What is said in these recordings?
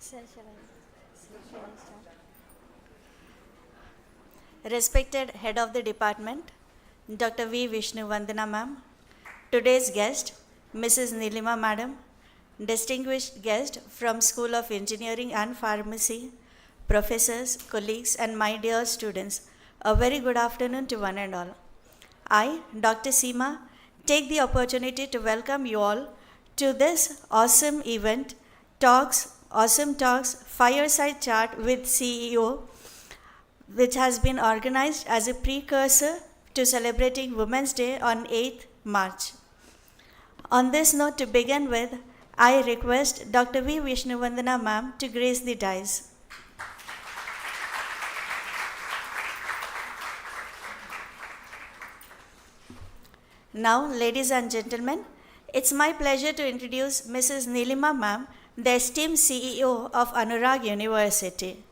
Sir, shall I start? Respected Head of the Department, Dr. V. Vishnu Vandana Ma'am, today's guest, Mrs. Neelima Madam, distinguished guest from School of Engineering and Pharmacy, professors, colleagues, and my dear students, a very good afternoon to one and all. I, Dr. Seema, take the opportunity to welcome you all to this awesome event, Awesome Talks, Fireside Chat with CEO, which has been organized as a precursor to celebrating Women's Day on 8th March. On this note, to begin with, I request Dr. V. Vishnuvandana Ma'am to grace the dais. Now, ladies and gentlemen, it's my pleasure to introduce Mrs. Neelima Ma'am, the esteemed CEO of Anurag University.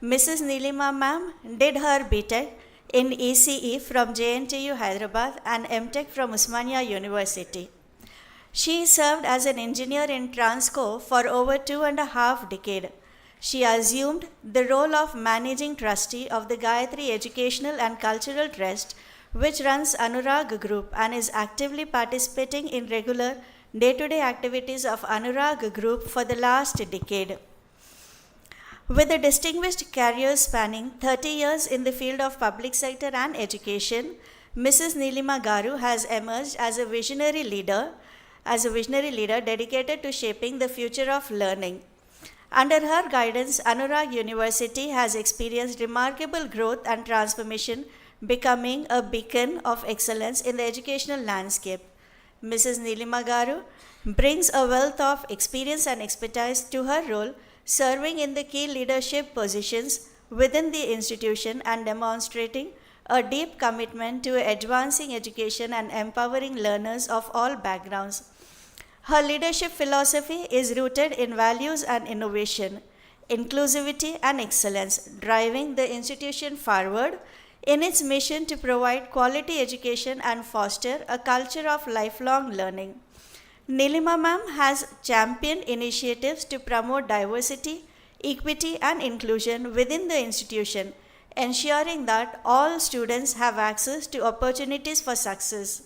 Mrs. Neelima Ma'am did her BTech in ECE from JNTU Hyderabad and MTech from Usmania University. She served as an engineer in Transco for over 2.5 decades. She assumed the role of managing trustee of the Gayatri Educational and Cultural Trust, which runs Anurag Group and is actively participating in regular day-to-day activities of Anurag Group for the last decade. With a distinguished career spanning 30 years in the field of public sector and education, Mrs. Neelima Garu has emerged as a visionary leader dedicated to shaping the future of learning. Under her guidance, Anurag University has experienced remarkable growth and transformation, becoming a beacon of excellence in the educational landscape. Mrs. Neelima Garu brings a wealth of experience and expertise to her role, serving in the key leadership positions within the institution and demonstrating a deep commitment to advancing education and empowering learners of all backgrounds. Her leadership philosophy is rooted in values and innovation, inclusivity and excellence, driving the institution forward in its mission to provide quality education and foster a culture of lifelong learning. Neelima Ma'am has championed initiatives to promote diversity, equity, and inclusion within the institution, ensuring that all students have access to opportunities for success.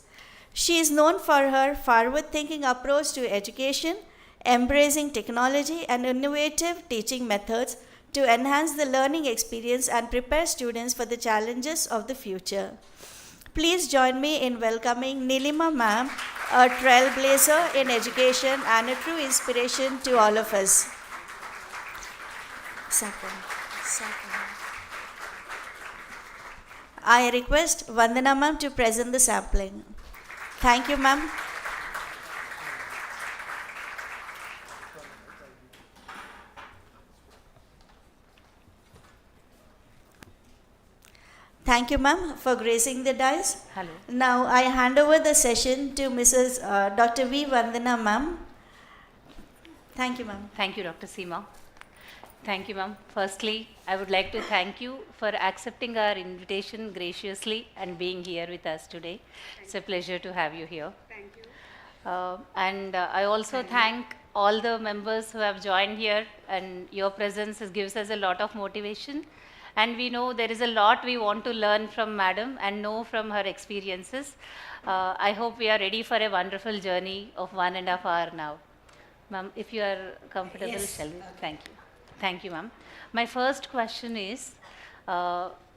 She is known for her forward-thinking approach to education, embracing technology and innovative teaching methods to enhance the learning experience and prepare students for the challenges of the future. Please join me in welcoming Neelima Ma'am, a trailblazer in education and a true inspiration to all of us. I request Vandana Ma'am to present the sampling. Thank you, ma'am. Thank you, ma'am, for gracing the dais. Hello. Now, I hand over the session to Mrs. Dr. V. Vandana, ma'am. Thank you, ma'am. Thank you, Dr. Seema. Thank you, ma'am. Firstly, I would like to thank you for accepting our invitation graciously and being here with us today. It's a pleasure to have you here. Thank you. I also thank all the members who have joined here, and your presence gives us a lot of motivation. And we know there is a lot we want to learn from Madam and know from her experiences. I hope we are ready for a wonderful journey of 1.5 hours now. Ma'am, if you are comfortable, Yes. shall we? Thank you. Thank you, ma'am. My first question is,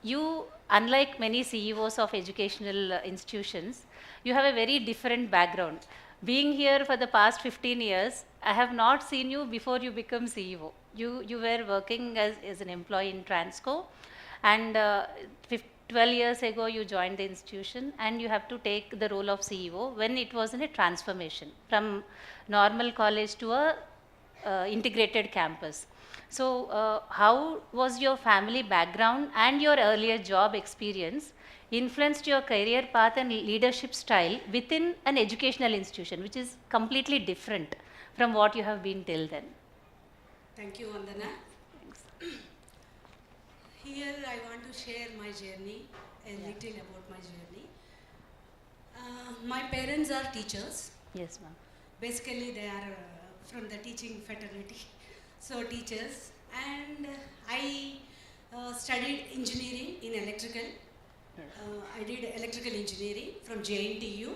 you, unlike many CEOs of educational institutions, you have a very different background. Being here for the past 15 years, I have not seen you before you become CEO. You were working as an employee in Transco, and 12 years ago you joined the institution, and you have to take the role of CEO when it was in a transformation from normal college to a integrated campus. So how was your family background and your earlier job experience influenced your career path and leadership style within an educational institution, which is completely different from what you have been till then? Thank you, Vandana. Thanks. Here I want to share my journey, a little about my journey. My parents are teachers. Yes, ma'am. Basically, they are from the teaching fraternity. so teachers, and I studied engineering in electrical. I did electrical engineering from JNTU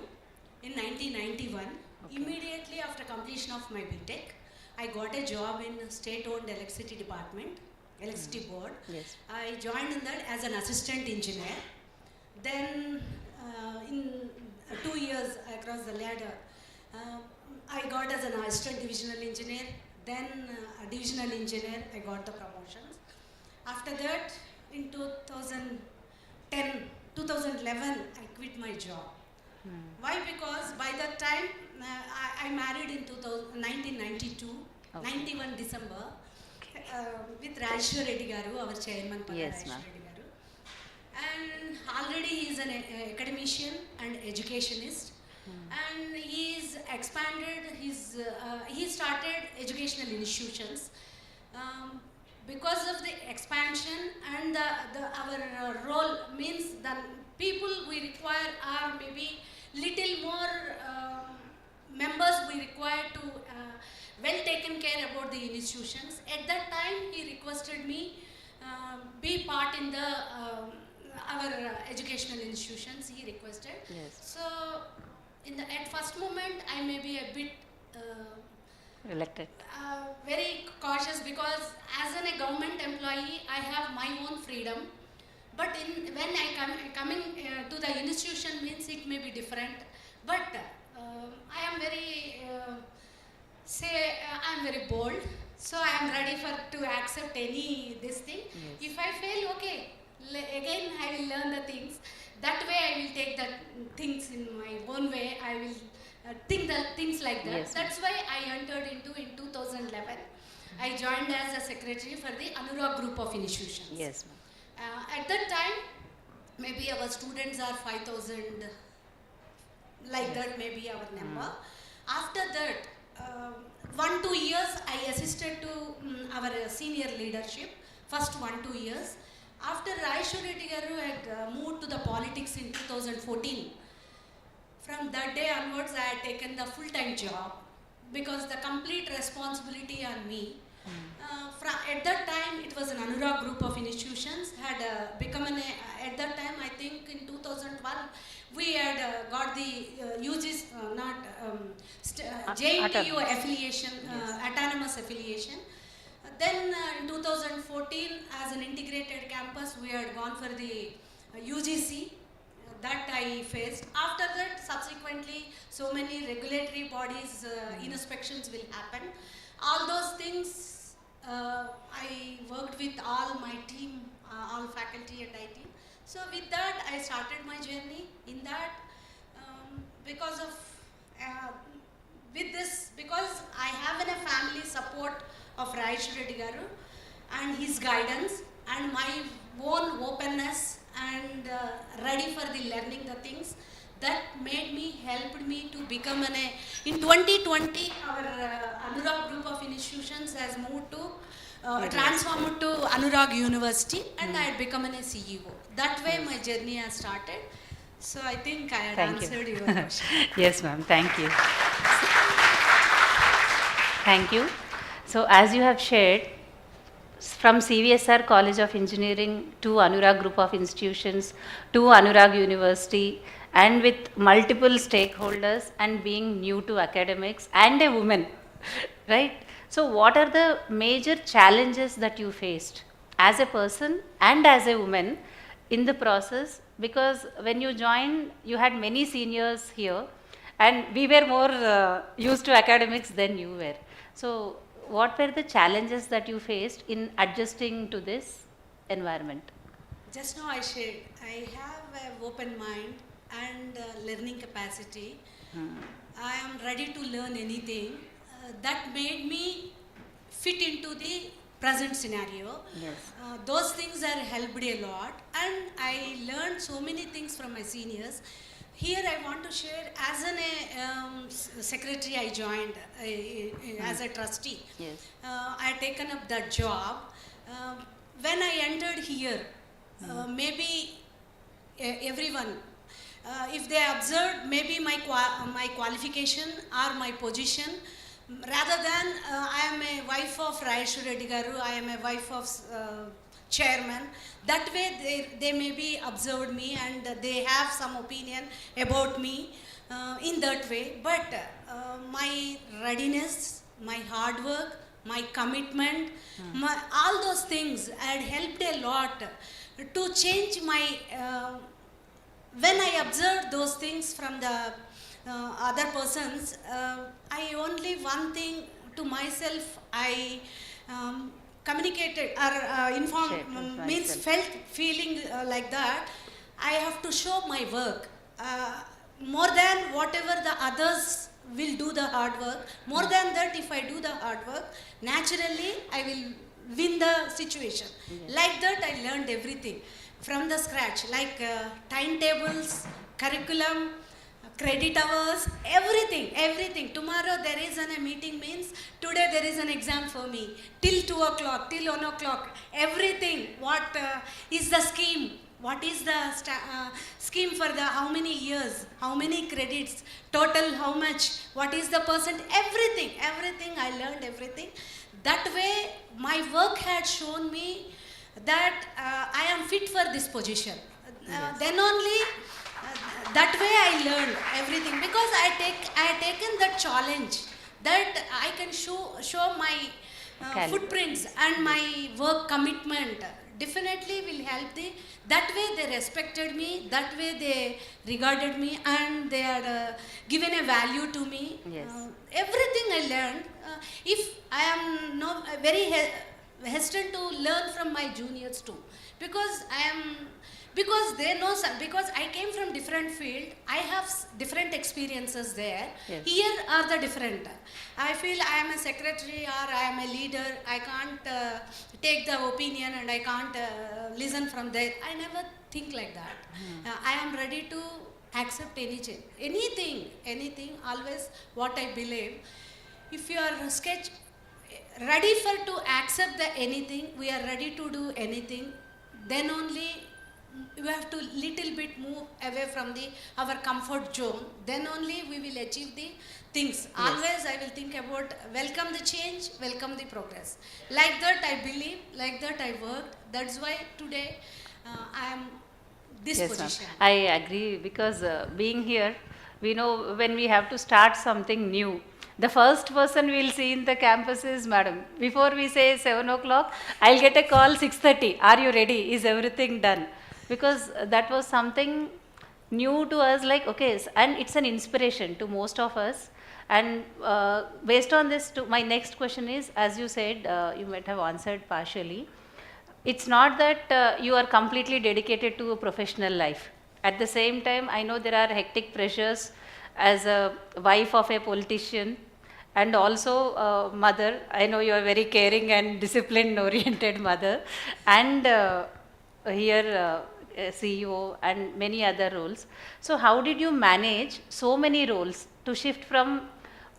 in 1991. Okay. Immediately after completion of my BTech, I got a job in state-owned electricity department, electricity board. Yes. I joined in that as an assistant engineer. Then in 2 years I crossed the ladder. I got as an assistant divisional engineer, then a divisional engineer, I got the promotions. After that, in 2011, I quit my job. Why? Because by that time, I married in 1992, Okay. 91 December, with Rajeshwar Reddy Garu, our chairman, Yes, Rajeshwar ma'am. Reddy Garu. And already he is an academician and educationist. And he's expanded his, he started educational institutions. Because of the expansion and our role means the people we require are maybe little more members we require to well taken care about the institutions. At that time, he requested me be part in the our educational institutions. He requested. Yes. So, at first moment, I may be a bit Elected. very cautious because as a government employee, I have my own freedom. But when I coming to the institution means it may be different. But I am very I am very bold. So I am ready to accept any this thing. Yes. If I fail, okay. Again, I will learn the things. That way, I will take the things in my own way. I will think the things like that. Yes, That's why I entered into in 2011. I joined as a secretary for the Anurag group of institutions. Yes, ma'am. At that time, maybe our students are 5,000, like that maybe our number. After that, 1-2 years I assisted to our senior leadership, first 1-2 years. After Rajeshwar Reddy Garu had moved to the politics in 2014, from that day onwards I had taken the full-time job because the complete responsibility on me. At that time it was an Anurag group of institutions, had become at that time I think in 2012 we had got the UG's JNTU affiliation, autonomous affiliation. Then in 2014 as an integrated campus we had gone for the UGC. That I faced. After that, subsequently, so many regulatory bodies inspections will happen. All those things, I worked with all my team, all faculty and IT. So with that, I started my journey. In that, because I have a family support of Rajeshwar Reddy Garu and his guidance and my own openness and ready for the learning the things that helped me to become in 2020 our Anurag group of institutions has moved to transformed to Anurag University and I had become a CEO. That way my journey has started. So I think I had answered your question. Yes, ma'am. Thank you. Thank you. So as you have shared, from CVSR College of Engineering to Anurag Group of Institutions to Anurag University, and with multiple stakeholders and being new to academics and a woman, right? So what are the major challenges that you faced as a person and as a woman in the process? Because when you joined, you had many seniors here and we were more used to academics than you were. So what were the challenges that you faced in adjusting to this environment? Just now I shared, I have an open mind and learning capacity. I am ready to learn anything. That made me fit into the present scenario. Yes. Those things are helped a lot and I learned so many things from my seniors. Here I want to share, as an secretary I joined as a trustee. Yes. I had taken up that job. When I entered here, maybe everyone, if they observed maybe my qualification or my position, Rather than I am a wife of Rayeshwar Reddy Garu, I am a wife of chairman. That way they maybe observed me and they have some opinion about me in that way. But my readiness, my hard work, my commitment, all those things had helped a lot to change my when I observed those things from the other persons, I only one thing to myself I communicated or informed, Shared with means myself. feeling like that. I have to show my work more than whatever the others will do the hard work. More than that, if I do the hard work, naturally I will win the situation. Yes. Like that, I learned everything from the scratch, like timetables, curriculum, credit hours, everything. Tomorrow there is a meeting means today there is an exam for me. Till 2 o'clock, till 1 o'clock, everything. What is the scheme? What is the scheme for the how many years, how many credits, total how much, what is the percent, everything I learned everything. That way my work had shown me that I am fit for this position. Yes. Then only that way I learned everything because I had taken that challenge that I can show my footprints and my work commitment definitely will help the. That way they respected me, that way they regarded me and they had given a value to me. Yes. Everything I learned. If I am very hesitant to learn from my juniors too, because because they know because I came from different field, I have different experiences there. Yes. Here are the different. I feel I am a secretary or I am a leader, I can't take the opinion and I can't listen from there. I never think like that. I am ready to accept anything, always what I believe. If you are ready for to accept the anything, we are ready to do anything, then only we have to little bit move away from our comfort zone, then only we will achieve the things. Yes. Always I will think about welcome the change, welcome the progress. Like that I believe, like that I worked. That's why today I am this Yes, ma'am. position. I agree because being here, we know when we have to start something new, the first person we'll see in the campus is madam. Before we say 7 o'clock, I'll get a call 6:30. Are you ready? Is everything done? Because that was something new to us, like, okay, and it's an inspiration to most of us. And based on this, my next question is, as you said, you might have answered partially. It's not that you are completely dedicated to a professional life. At the same time, I know there are hectic pressures as a wife of a politician and also a mother. I know you are very caring and discipline oriented mother, and here CEO and many other roles. So how did you manage so many roles to shift from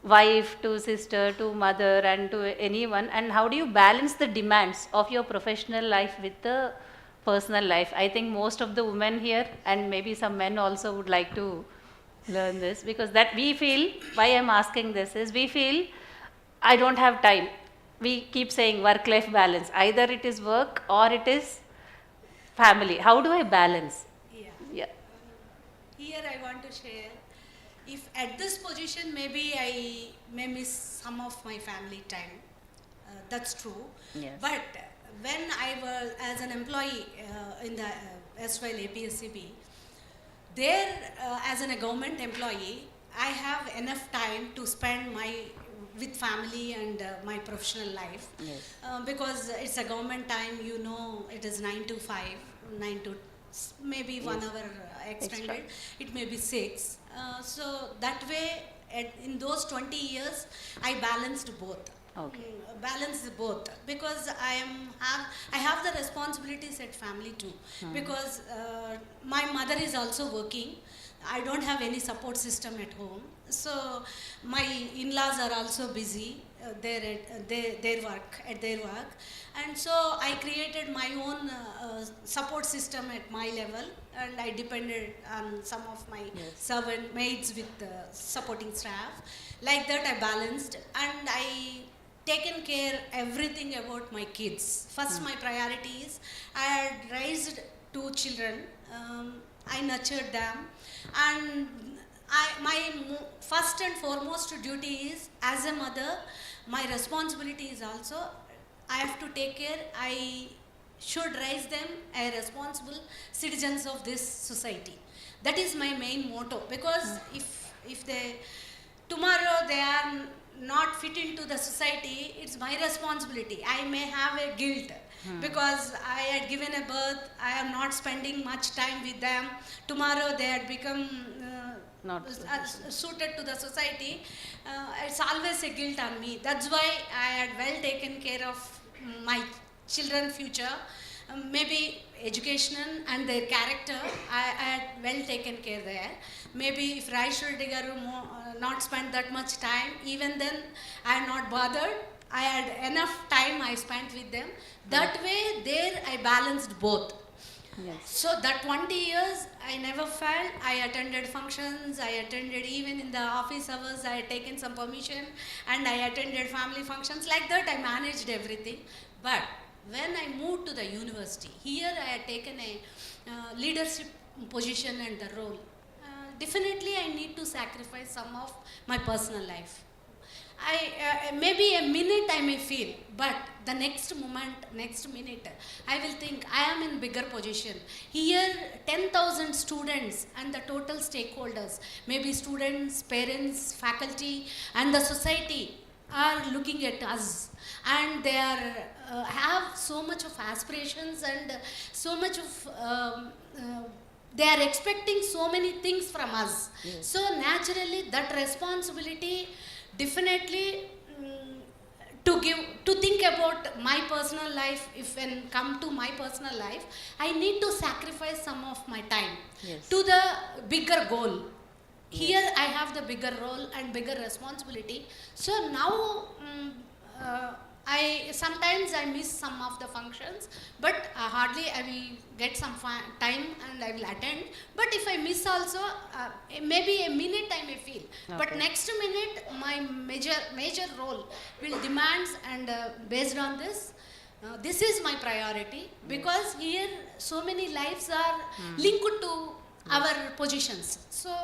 wife to sister to mother and to anyone, and how do you balance the demands of your professional life with the personal life? I think most of the women here and maybe some men also would like to learn this, because that we feel, why I'm asking this is, we feel I don't have time. We keep saying work life balance, either it is work or it is family. How do I balance? Yeah. Here I want to share, if at this position maybe I may miss some of my family time, that's true. Yes. But when I was as an employee in the SYL APSCB, there as a government employee, I have enough time to spend with family and my professional life. Yes. Because it's a government time, it is 9 to 5, 9 to maybe 1 hour extended, Extra. it may be 6. So that way, in those 20 years, I balanced both. Okay. Balanced both because I have the responsibilities at family too. Because my mother is also working. I don't have any support system at home. So my in-laws are also busy. their work, and so I created my own support system at my level, and I depended on some of my servant maids with supporting staff. Like that I balanced, and I taken care everything about my kids. First my priority is I had raised 2 children, I nurtured them, and my first and foremost duty is, as a mother, my responsibility is also I have to take care, I should raise them as responsible citizens of this society. That is my main motto, because if they tomorrow they are not fit into the society, it's my responsibility. I may have a guilt because I had given a birth, I am not spending much time with them. Tomorrow they had become Not suited to the society. It's always a guilt on me. That's why I had well taken care of my children's future. Maybe education and their character, I had well taken care there. Maybe if Raishwari garu not spent that much time, even then I am not bothered. I had enough time I spent with them. That way there I balanced both. Yes. So that 20 years I never felt. I attended functions, I attended even in the office hours, I had taken some permission, and I attended family functions. Like that I managed everything. But when I moved to the university, here I had taken a leadership position and the role. Definitely I need to sacrifice some of my personal life. Maybe a minute I may feel, but the next moment, next minute, I will think I am in bigger position. Here 10,000 students and the total stakeholders, maybe students, parents, faculty and the society are looking at us, and they are have so much of aspirations and so much of they are expecting so many things from us. Yes. So naturally that responsibility definitely to think about my personal life. If when come to my personal life, I need to sacrifice some of my time to the bigger goal. Here I have the bigger role and bigger responsibility. So now I sometimes I miss some of the functions, but hardly I will get some time and I will attend. But if I miss also, maybe a minute I may feel. But next minute my major role will demands, and based on this, this is my priority, because here so many lives are linked to our positions. So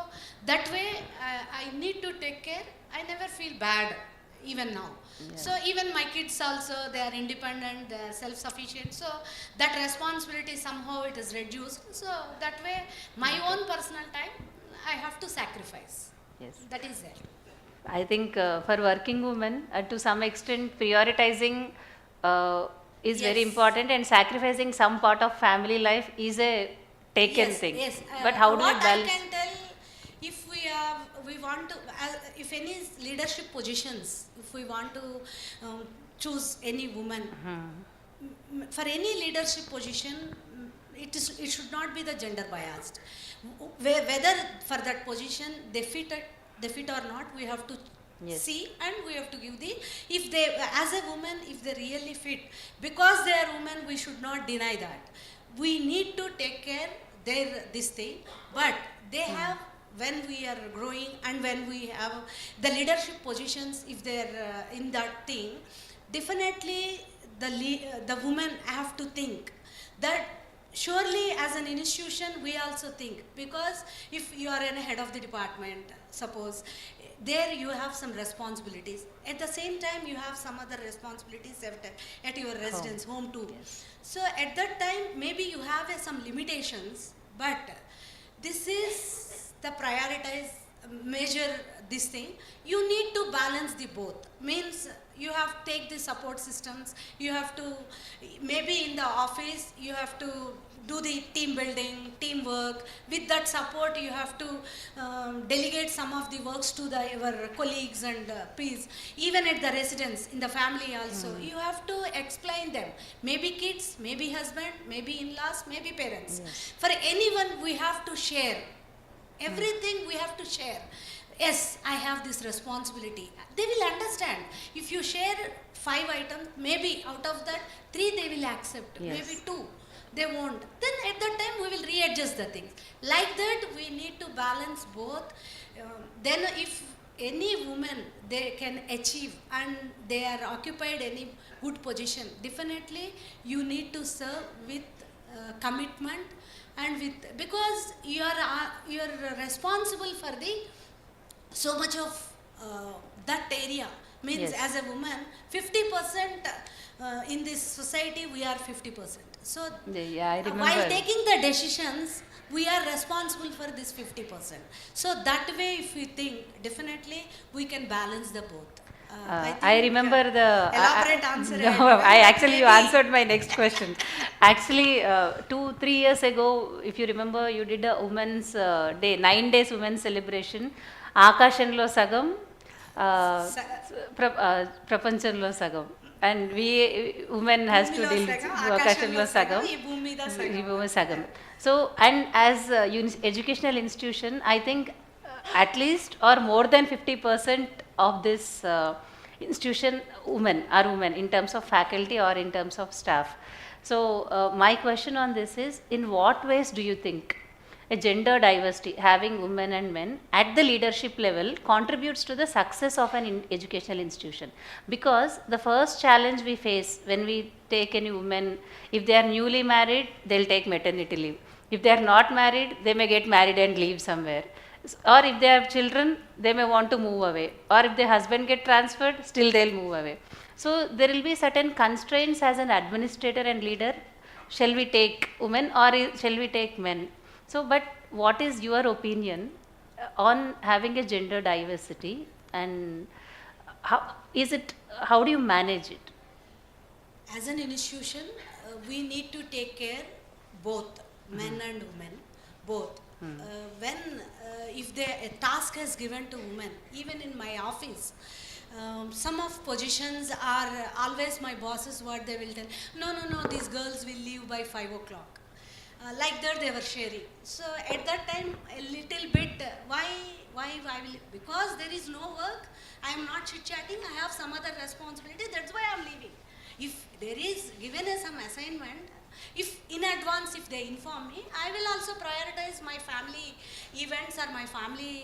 that way I need to take care. I never feel bad even now. So even my kids also, they are independent, they are self-sufficient. So that responsibility somehow it is reduced. So that way my own personal time I have to sacrifice. Yes. That is there. I think for working women, to some extent, prioritizing is very important, and sacrificing some part of family life is a taken thing. Yes. But how do we what balance? I can tell, if we want to, if any leadership positions, if we want to choose any woman, for any leadership position, it should not be the gender biased. Whether for that position they fit or not, we have to see, and we have to give the, if they, as a woman, if they really fit, because they are women, we should not deny that. We need to take care this thing, but they have, when we are growing and when we have the leadership positions, if they are in that thing, definitely the women have to think that surely as an institution we also think, because if you are in a head of the department, suppose, there you have some responsibilities. At the same time you have some other responsibilities at your residence home too. So at that time maybe you have some limitations, but this is the prioritized measure, this thing. You need to balance the both. Means you have to take the support systems, you have to, maybe in the office you have to do the team building, teamwork. With that support you have to delegate some of the works to your colleagues and peers. Even at the residence, in the family also, you have to explain them. Maybe kids, maybe husband, maybe in-laws, maybe parents. For anyone we have to share. Everything we have to share. yes, I have this responsibility. They will understand. If you share 5 items, maybe out of that 3 they will accept, Yes. maybe 2 they won't. Then at that time we will readjust the things. Like that we need to balance both. Then if any woman they can achieve and they are occupied any good position, definitely you need to serve with commitment and with, because you are responsible for the so much of that area. Means Yes. as a woman 50% in this society we are 50%. So Yeah, I remember. while taking the decisions we are responsible for this 50%. So that way if we think, definitely we can balance the both. I remember the elaborate answer. No, actually you Maybe- answered my next question. Actually, 2-3 years ago, if you remember, you did a women's day, 9 days women's celebration. Akashanlo sagam, prapanchanlo sagam. And we women has to భూమిలో deal సగం, Akashanlo ఆకాశంలో sagam. సగం, ఈ భూమి మీద సగం. ఈ భూమి sagam. So, and as a educational institution, I think at least or more than 50% of this institution are women in terms of faculty or in terms of staff. So my question on this is, in what ways do you think a gender diversity, having women and men at the leadership level, contributes to the success of an educational institution? Because the first challenge we face when we take any women, if they are newly married, they'll take maternity leave. If they are not married, they may get married and leave somewhere. Or if they have children, they may want to move away. Or if their husband get transferred, still they'll move away. So there will be certain constraints as an administrator and leader. Shall we take women or shall we take men? So, but what is your opinion on having a gender diversity, and how do you manage it? As an institution, we need to take care both men and women, both. When if a task is given to women, even in my office, some of positions are always my bosses what they will tell, no, these girls will leave by 5 o'clock. Like that they were sharing. So at that time a little bit, why will, because there is no work, I am not chit chatting, I have some other responsibility, that's why I am leaving. If there is given some assignment, if in advance if they inform me, I will also prioritize my family events or my family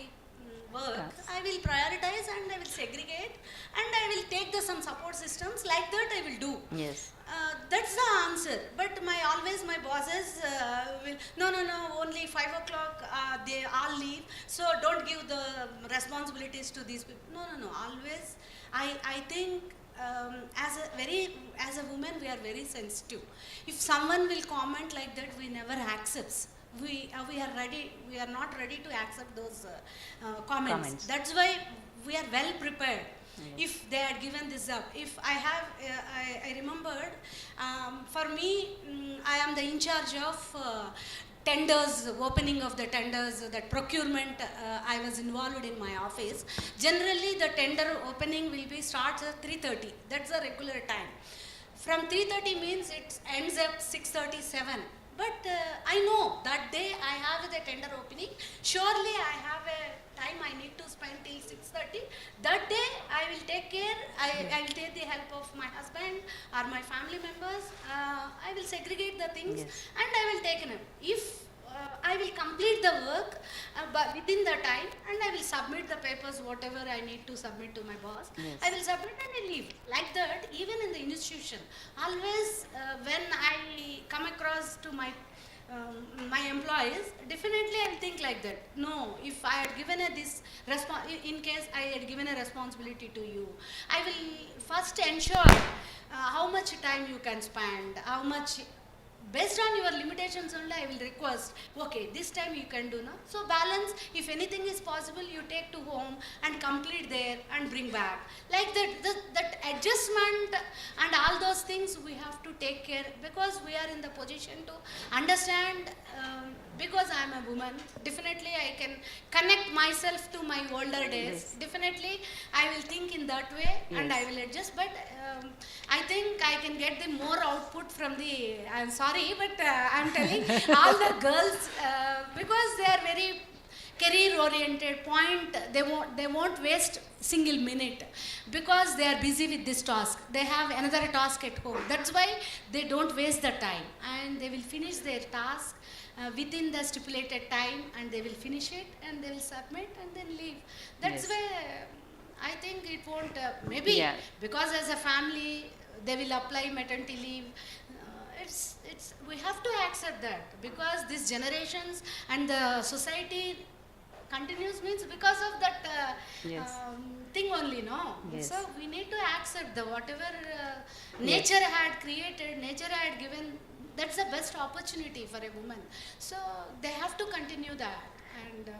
work. Yes. I will prioritize and I will segregate and I will take some support systems. Like that I will do. Yes. That's the answer. But my bosses will, no, only 5 o'clock they all leave, so don't give the responsibilities to these people. No, always I think as a woman we are very sensitive. If someone will comment like that, we never accepts. We are not ready to accept those comments. That's why we are well prepared. If they had given this up, if I have I remembered, for me, I am the in charge of tenders, opening of the tenders, that procurement, I was involved in my office. Generally the tender opening will be starts at 3:30. That's the regular time. From 3:30 means it ends at 6:37. But I know that day I have the tender opening. Surely I have a time I need to spend till 6:30. That day I will take care. I will take the help of my husband or my family members. I will segregate the things. Yes. And I will take them. If I will complete the work but within the time, and I will submit the papers, whatever I need to submit to my boss. Yes. I will submit and I leave. Like that, even in the institution, always when I come across to my employees, definitely I will think like that. No, if I had given in case I had given a responsibility to you, I will first ensure how much time you can spend, how much. Based on your limitations only, I will request, okay, this time you can do now. So balance, if anything is possible, you take to home and complete there and bring back. Like that adjustment and all those things we have to take care, because we are in the position to understand. Because I am a woman, definitely I can connect myself to my older days. Yes. Definitely I will think in that way. Yes. And I will adjust. But I think I can get the more output from the, I'm sorry, but I'm telling all the girls, because they are very career oriented point, they won't waste single minute because they are busy with this task. They have another task at home. That's why they don't waste the time, and they will finish their task within the stipulated time, and they will finish it and they will submit and then leave. That's why I think it won't, maybe because as a family they will apply maternity leave. We have to accept that because these generations and the society continues means because of that thing only, no? So we need to accept the whatever nature had created, nature had given, that's the best opportunity for a woman. So they have to continue that, and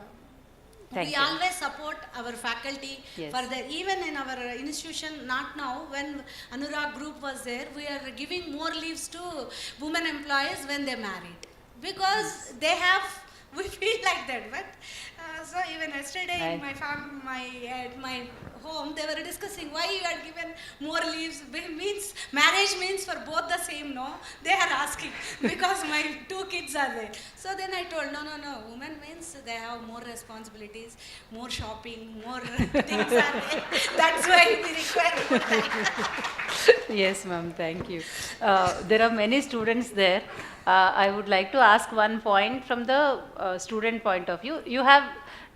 we always support our faculty for the, even in our institution, not now, when Anurag group was there, we are giving more leaves to women employees when they married, because they have, we feel like that. But so even yesterday in my home, they were discussing why you are given more leaves. Means marriage means for both the same, no? They are asking because my 2 kids are there. So then I told, no. Women means they have more responsibilities, more shopping, more things are there. That's why we require more time. Yes, ma'am. Thank you. There are many students there. I would like to ask one point from the student point of view. You have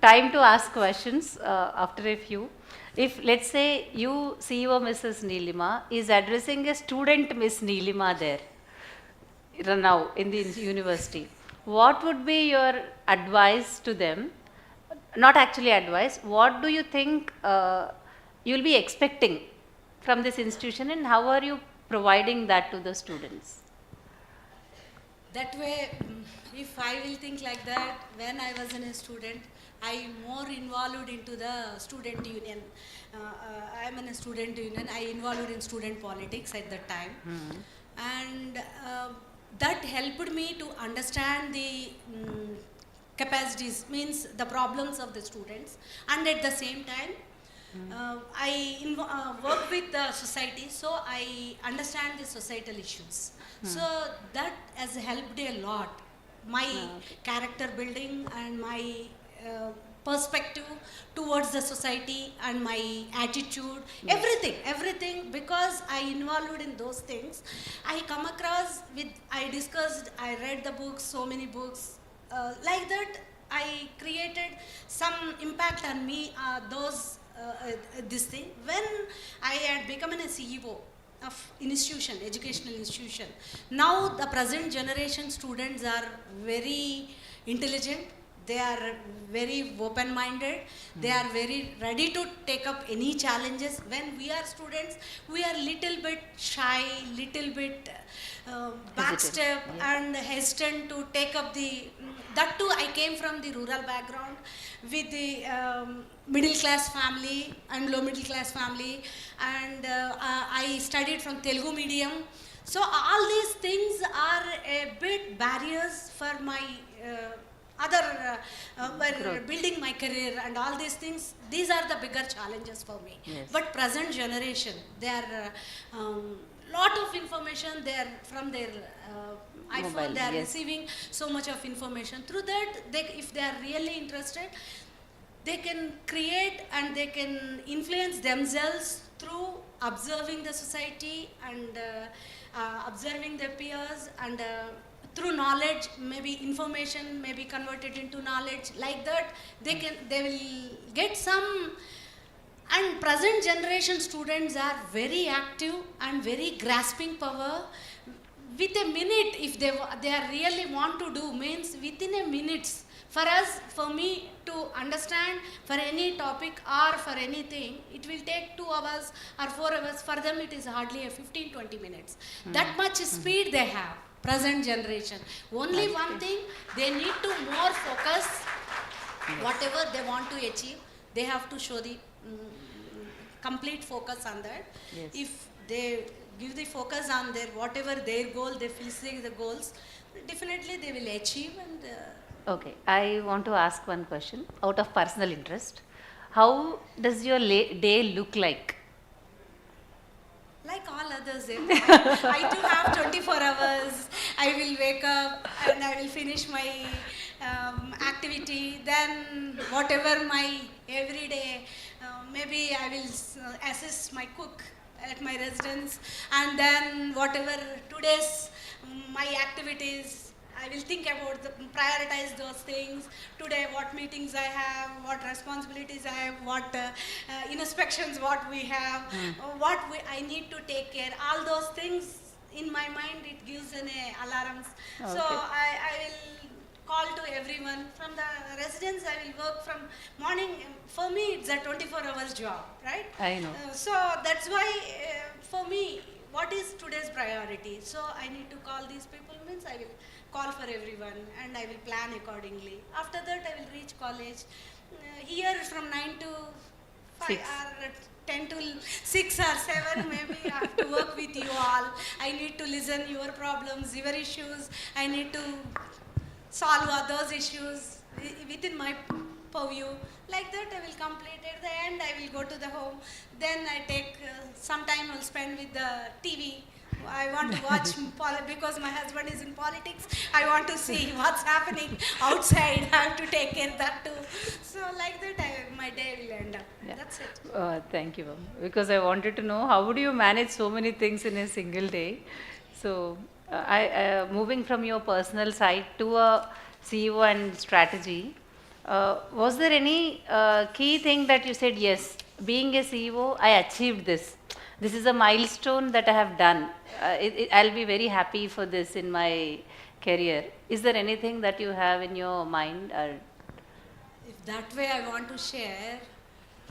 time to ask questions after a few. If, let's say, you, CEO Mrs. Neelima, is addressing a student Miss Neelima there now in the university, what would be your advice to them? Not actually advice, what do you think you will be expecting from this institution, and how are you providing that to the students? That way, if I will think like that, when I was a student, I more involved into the student union. I am in a student union. I involved in student politics at that time, and that helped me to understand the capacities, means the problems of the students, and at the same time, I work with the society, so I understand the societal issues. So that has helped a lot. My character building and my perspective towards the society and my attitude, everything, because I involved in those things. I come across with, I discussed, I read the books, so many books, like that I created some impact on me, this thing. When I had become a CEO of institution, educational institution, now the present generation students are very intelligent, they are very open-minded, they are very ready to take up any challenges. When we are students, we are little bit shy, little bit backstep and hesitant to take up the, that too I came from the rural background with the middle class family and low middle class family, and I studied from Telugu medium. So all these things are a bit barriers for my building my career and all these things. These are the bigger challenges for me. But present generation, they are lot of information there from their iPhone. They are receiving so much of information. Through that, if they are really interested, they can create and they can influence themselves through observing the society and observing their peers, and through knowledge, maybe information may be converted into knowledge. Like that, they will get some. And present generation students are very active and very grasping power. With a minute, if they are really want to do, means within a minute. For us, for me to understand for any topic or for anything, it will take 2 hours or 4 hours. For them, it is hardly a 15-20 minutes. That much speed they have, present generation. Only one thing, they need to more focus, whatever they want to achieve, they have to show the complete focus on that. If they give the focus on their whatever their goal, they fulfill the goals, definitely they will achieve. And okay, I want to ask one question out of personal interest. How does your day look like? Like all others, I do have 24 hours I will wake up and I will finish my activity. Then whatever my everyday, maybe I will assist my cook at my residence, and then whatever today's my activities, I will think about prioritize those things. Today, what meetings I have, what responsibilities I have, what inspections what we have, I need to take care. All those things in my mind, it gives an alarms. Okay. So I will call to everyone from the residence. I will work from morning. For me, it's a 24 hours job, right? I know. So that's why for me, what is today's priority? So I need to call these people, means I will call for everyone and I will plan accordingly. After that, I will reach college. Here from 9 to 5 6. or 10 to 6 or 7, maybe I have to work with you all. I need to listen your problems, your issues. I need to solve all those issues within my purview. Like that, I will complete. At the end, I will go to the home. Then I take some time. I'll spend with the TV. I want to watch because my husband is in politics. I want to see what's happening outside. I have to take care of that too. So like that, my day will end up. Yeah. That's it. Thank you, ma'am. Because I wanted to know how would you manage so many things in a single day. So, moving from your personal side to a CEO and strategy, was there any key thing that you said, yes, being a CEO, I achieved this. This is a milestone that I have done. I'll be very happy for this in my career. Is there anything that you have in your mind? Or If that way I want to share,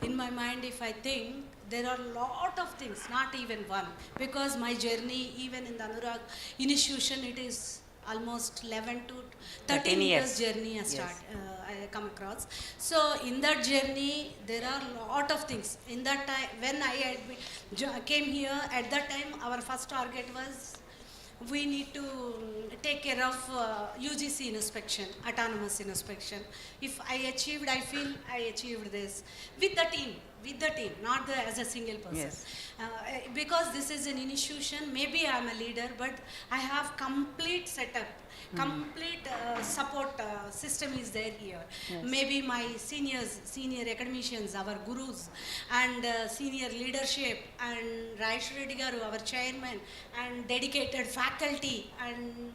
in my mind, if I think, there are a lot of things, not even one. Because my journey, even in the Anurag institution, it is almost 11 to 13 years journey I come across. So in that journey, there are a lot of things. In that time, when I came here, at that time, our first target was we need to take care of UGC inspection, autonomous inspection. If I achieved, I feel I achieved this with the team, not as a single person. Yes. Because this is an institution, maybe I'm a leader, but I have complete setup, complete support system is there here. Yes. Maybe my senior academicians, our gurus, and senior leadership, and Raish Reddy Garu, our chairman, and dedicated faculty, and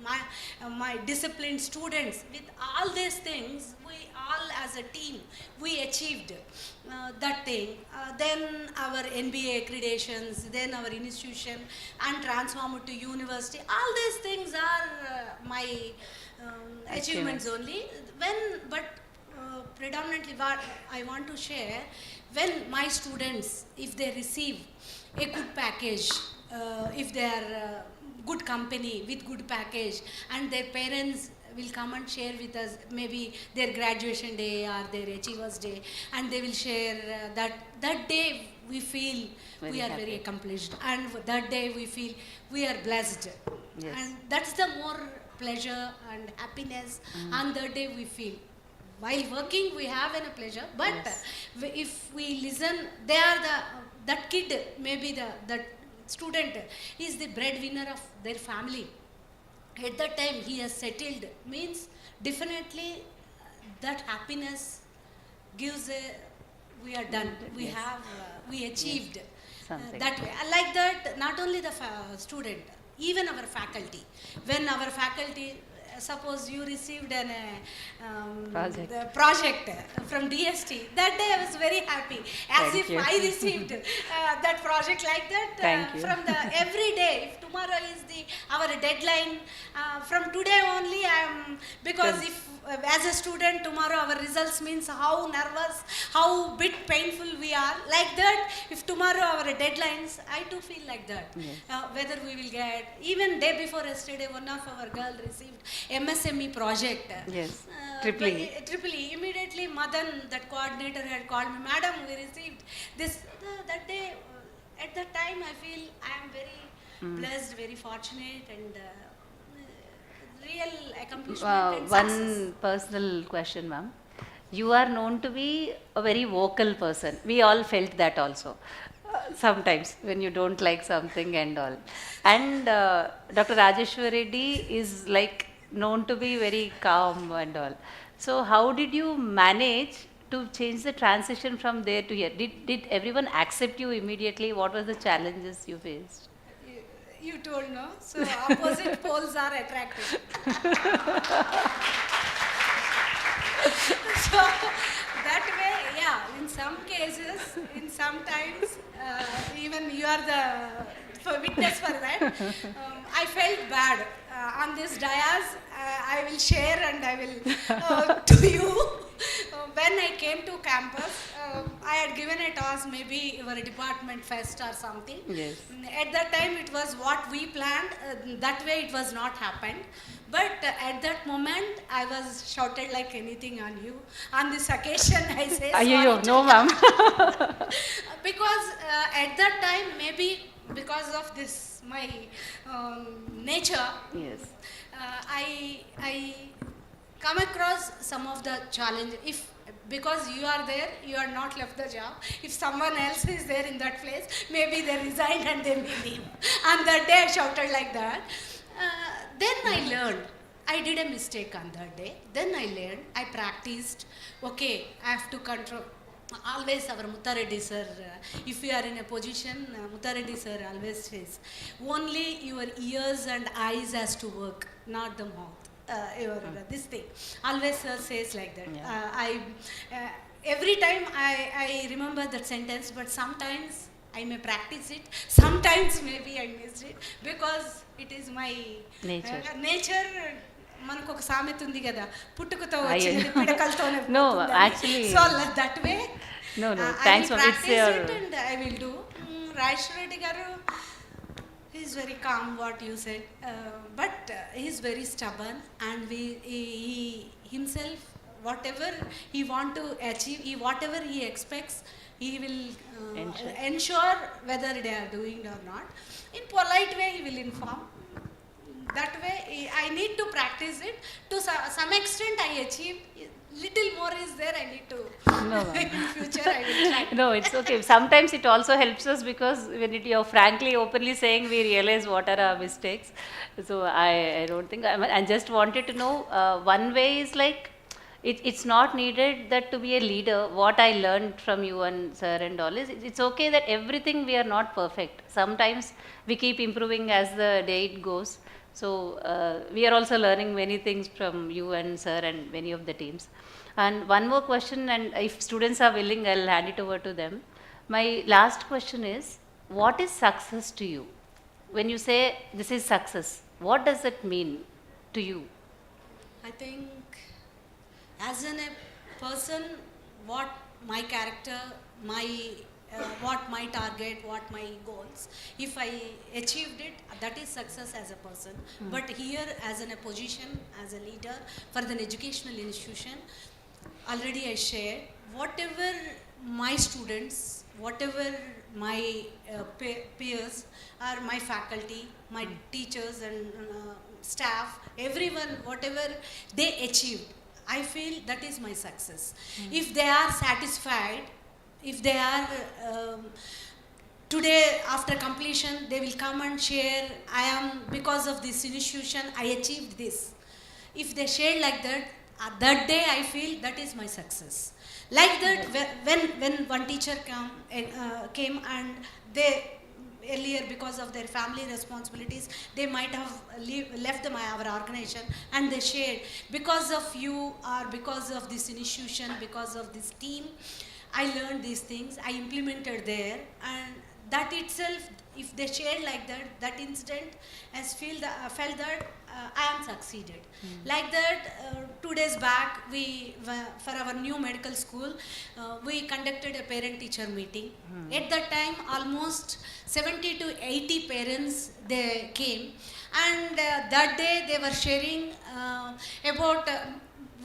my disciplined students. With all these things, we all as a team, we achieved that thing. Then our NBA accreditations, then our institution, and transform it to university. All these things are my achievements only. Predominantly what I want to share, when my students, if they receive a good package, if they are good company with good package, and their parents will come and share with us maybe their graduation day or their achievers day, and they will share that day we feel Very we are happy. very accomplished, and that day we feel we are blessed. Yes. And that's the more pleasure and happiness on that day we feel. While working, we have a pleasure, but Yes. if we listen, they are that kid, maybe that student is the breadwinner of their family. At that time, he has settled, means definitely that happiness gives we are done, we Yes. have, we achieved. Something. That way. Like that, not only the student, even our faculty. When our faculty, suppose you received an Project. the project from DST, that day I was very happy, as Thank if you. I received that project like that. Thank you. From the every day, if tomorrow is our deadline, from today only I am, because Good. if as a student tomorrow our results means how nervous, how bit painful we are, like that. If tomorrow our deadlines, I too feel like that. Yes. Whether we will get, even day before yesterday, one of our girl received MSME project. Yes. Triple Triple E. E. Immediately Madan, that coordinator, had called me, madam, we received this. That day, at that time, I feel I am very blessed, very fortunate, and real accomplishment and success. One personal question, ma'am. You are known to be a very vocal person. We all felt that also. Sometimes when you don't like something and all. And Dr. Rajeshwar Reddy is like known to be very calm and all. So how did you manage to change the transition from there to here? Did everyone accept you immediately? What were the challenges you faced? You told no, so opposite poles are attractive. So that way, yeah, in some cases, in sometimes, even you are the witness for that. I felt bad. On this dais, I will share and I will to you. When I came to campus, I had given a toss, maybe your department fest or something. Yes. At that time, it was what we planned. That way, it was not happened. But at that moment, I was shouted like anything on you. On this occasion, I say sorry. No, ma'am. Because at that time, maybe because of this, my nature, Yes. I come across some of the challenges. If because you are there, you are not left the job. If someone else is there in that place, maybe they resigned and they may leave. And that day I shouted like that. Then I learned. I did a mistake on that day. Then I learned. I practiced. Okay, I have to control. Always our Muttareddy sir, if you are in a position, Muttareddy sir always says, only your ears and eyes has to work, not the mouth. This thing. Always sir says like that. Yeah. Every time I remember that sentence, but sometimes I may practice it. Sometimes maybe I miss it because it is my nature. మనకు ఒక సామెత ఉంది కదా పుట్టుకతో వచ్చింది పిడకలతోనే No, actually. So that way. No, thanks I for will practice it and I will do. Rajeshwar Reddy garu, he is very calm, what you said, but he is very stubborn, and he himself, whatever he want to achieve, whatever he expects, he will ensure whether they are doing or not. In polite way, he will inform. That way, I need to practice it. To some extent, I achieve. Little more is there, I need to. No, in future, I will try. No, it's okay. Sometimes it also helps us because when you're frankly, openly saying, we realize what are our mistakes. So I don't think, I just wanted to know, one way is like, it's not needed that to be a leader. What I learned from you and sir and all is, it's okay that everything we are not perfect. Sometimes we keep improving as the day it goes. So we are also learning many things from you and sir and many of the teams. And one more question, and if students are willing, I'll hand it over to them. My last question is, what is success to you? When you say this is success, what does it mean to you? I think as a person, what my character, what my target, what my goals, if I achieved it, that is success as a person. But here, as in a position, as a leader for an educational institution, already I shared, whatever my students, whatever my peers or my faculty, my teachers and staff, everyone, whatever they achieved, I feel that is my success. If they are satisfied, if they are today after completion, they will come and share, I am, because of this institution, I achieved this. If they share like that, that day I feel that is my success. Like that, when one teacher came and they earlier, because of their family responsibilities, they might have left our organization, and they shared, because of you or because of this institution, because of this team, I learned these things, I implemented there, and that itself, if they shared like that, that incident has felt that I am succeeded. Like that, 2 days back, for our new medical school, we conducted a parent-teacher meeting. At that time, almost 70 to 80 parents, they came, and that day they were sharing about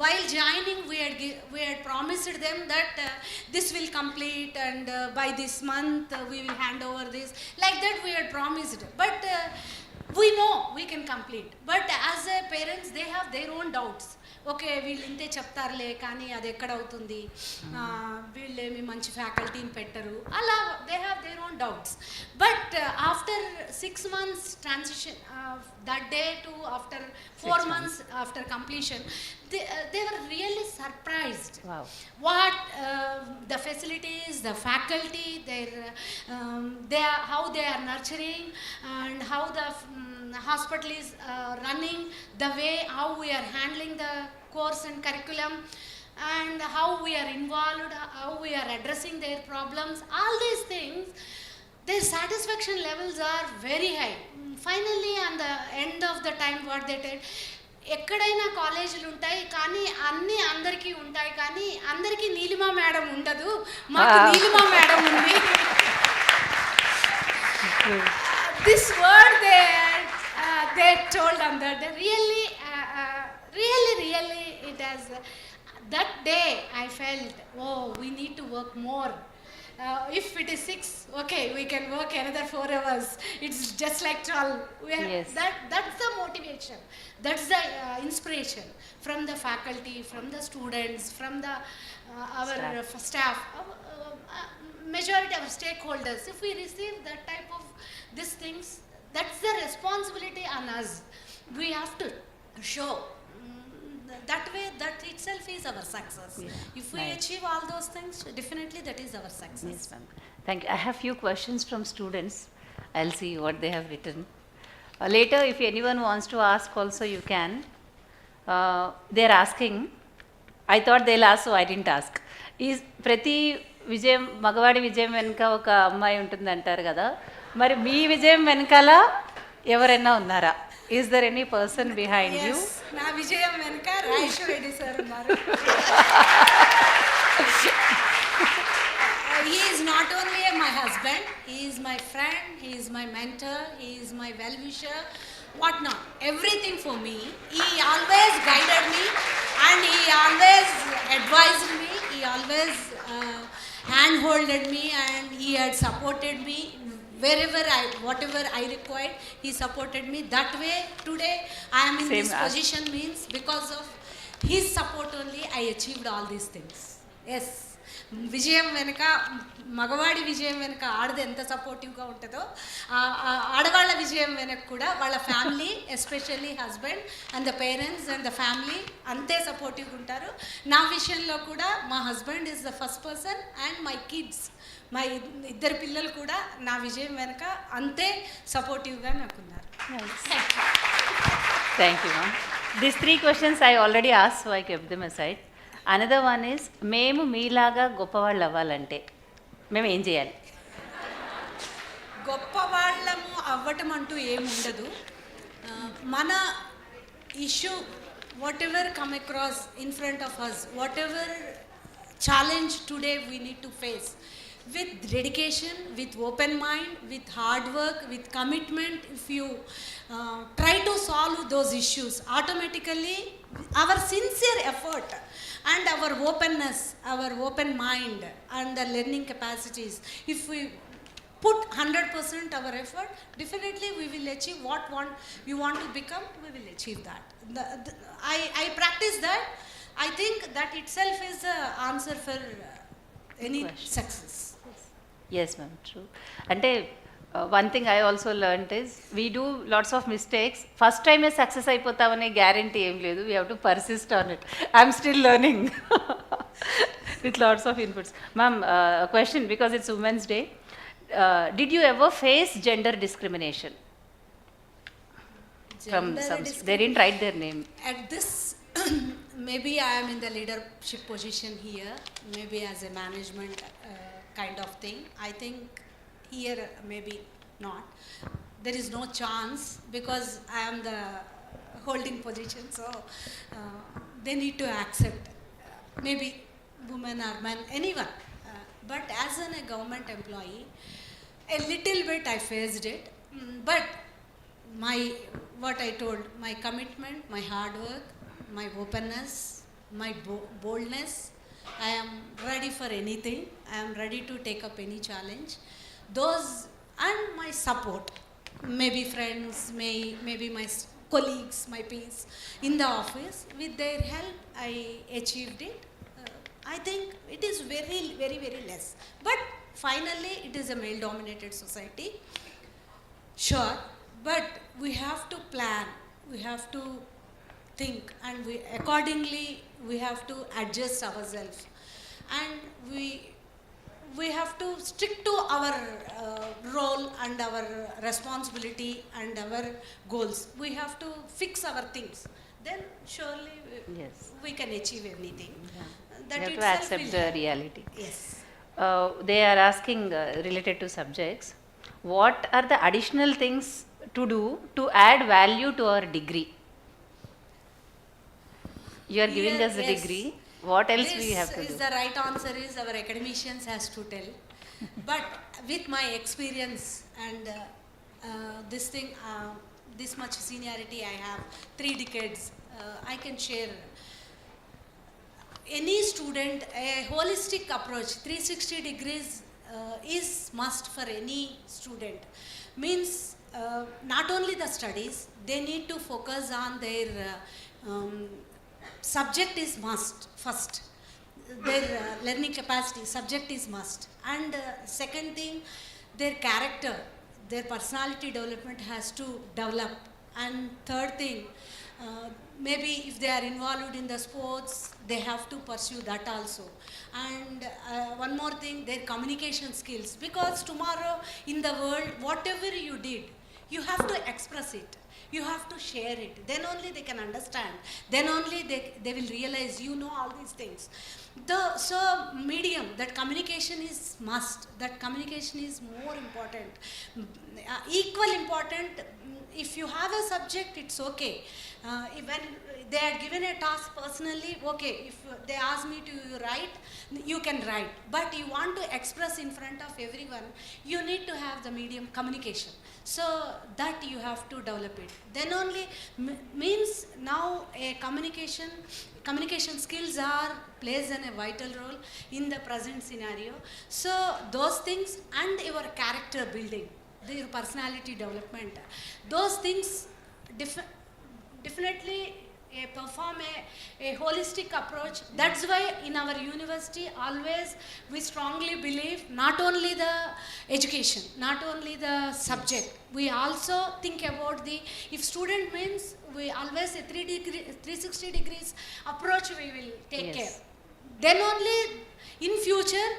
while joining, we had promised them that this will complete, and by this month we will hand over this. Like that we had promised. But we know we can complete. But as a parents, they have their own doubts. Okay వీళ్ళు ఇంతే చెప్తారులే కానీ అది ఎక్కడ అవుతుంది, వీళ్ళేమి మంచి ఫ్యాకల్టీని పెట్టరు, అలా they have their own doubts. But after 6 months transition, that day to after 4 months after completion, they were really surprised. Wow. What the facilities, the faculty, how they are nurturing, and how the hospital is running, the way how we are handling the course and curriculum, and how we are involved, how we are addressing their problems, all these things, their satisfaction levels are very high. Finally, on the end of the time, what they did, ఎక్కడైనా కాలేజీలు ఉంటాయి కానీ అన్నీ అందరికీ ఉంటాయి కానీ అందరికీ Neelima madam ఉండదు, మాకు నీలిమా మేడం ఉంది. This word they told on that. They really it has. That day I felt, oh, we need to work more. If it is 6, okay, we can work another 4 hours. It's just like 12. Yes. That's the motivation. That's the inspiration from the faculty, from the students, from the our staff, majority of our stakeholders. If we receive that type of these things, that's the responsibility on us. We have to show. That way, that itself is our success. Yeah. If we achieve all those things, definitely that is our success. Yes, ma'am. Thank you. I have few questions from students. I'll see what they have written. Later, if anyone wants to ask also, you can. They're asking. I thought they'll ask, so I didn't ask. Is ప్రతి విజయం, మగవాడి విజయం వెనుక ఒక అమ్మాయి ఉంటుంది అంటారు కదా, మరి మీ విజయం వెనకాల ఎవరైనా ఉన్నారా? Is there any person behind you? Yes, నా విజయం వెనుక రాజేశ్వర రెడ్డి సార్ ఉన్నారు. He is not only my husband, he is my friend, he is my mentor, he is my well-wisher, what not, everything for me. He always guided me and he always advised me, he always hand-holded me, and he had supported me wherever whatever I required, he supported me. That way, today I am in this position, means because of his support only I achieved all these things. Yes, విజయం వెనుక, మగవాడి విజయం వెనుక ఆడది ఎంత సపోర్టివ్గా ఉంటుందో, ఆడవాళ్ళ విజయం వెనక కూడా వాళ్ళ family, especially husband and the parents and the family అంతే సపోర్టివ్గా ఉంటారు. నా విషయంలో కూడా మా husband is the first person and my kids, మా ఇద్దరు పిల్లలు కూడా నా విజయం వెనుక అంతే సపోర్టివ్గా నాకున్నారు. Thank you, ma'am. These 3 questions I already asked, so I kept them aside. Another one is, మేము మీలాగా గొప్పవాళ్ళు అవ్వాలంటే మేము ఏం చేయాలి? గొప్పవాళ్ళము అవ్వటం అంటూ ఏముండదు. మన issue whatever come across in front of us, whatever challenge today we need to face, with dedication, with open mind, with hard work, with commitment, if you try to solve those issues, automatically our sincere effort and our openness, our open mind and the learning capacities, if we put 100% our effort, definitely we will achieve what we want to become, we will achieve that. I practice that. I think that itself is the answer for any success. Yes, ma'am, true. Ante one thing I also learned is, we do lots of mistakes. First time ఏ success అయిపోతామనే guarantee ఏం లేదు. We have to persist on it. I'm still learning with lots of inputs. Ma'am, a question, because it's Women's Day. Did you ever face gender discrimination? From some, they didn't write their name. At this, maybe I am in the leadership position here, maybe as a management kind of thing. I think here maybe not. There is no chance because I am the holding position, so they need to accept. Maybe women or men, anyone. But as a government employee, a little bit I faced it. But what I told, my commitment, my hard work, my openness, my boldness, I am ready for anything. I am ready to take up any challenge. Those and my support, maybe friends, maybe my colleagues, my peers in the office. With their help, I achieved it. I think it is very, very, very less. But finally, it is a male-dominated society. Sure, but we have to plan, we have to think, and accordingly we have to adjust ourselves, and we have to stick to our role and our responsibility and our goals. We have to fix our things. Then surely Yes. we can achieve anything. Yeah. That You have to itself accept will the help. reality. Yes. They are asking related to subjects, what are the additional things to do to add value to our degree? You are giving Here, us a yes. degree. What else This we have to is do? the right answer is our academicians has to tell. But with my experience and this thing, this much seniority I have, 3 decades, I can share. Any student, a holistic approach, 360 degrees is must for any student. Means not only the studies, they need to focus on their subject is must first. Their learning capacity, subject is must. And second thing, their character, their personality development has to develop. And third thing, maybe if they are involved in the sports, they have to pursue that also. And one more thing, their communication skills. Because tomorrow in the world, whatever you did, you have to express it. You have to share it. Then only they can understand. Then only they will realize you know all these things. So medium, that communication is must. That communication is more important. Equal important. If you have a subject, it's okay. When they are given a task personally, okay, if they ask me to write, you can write. But you want to express in front of everyone, you need to have the medium communication. So that you have to develop it. Then only means now a communication skills are plays a vital role in the present scenario. So those things and your character building, your personality development, those things definitely perform a holistic approach. That's why in our university always we strongly believe not only the education, not only the subject, we also think about the, if student means we always a 360 degrees approach we will take Yes. care. Then only in future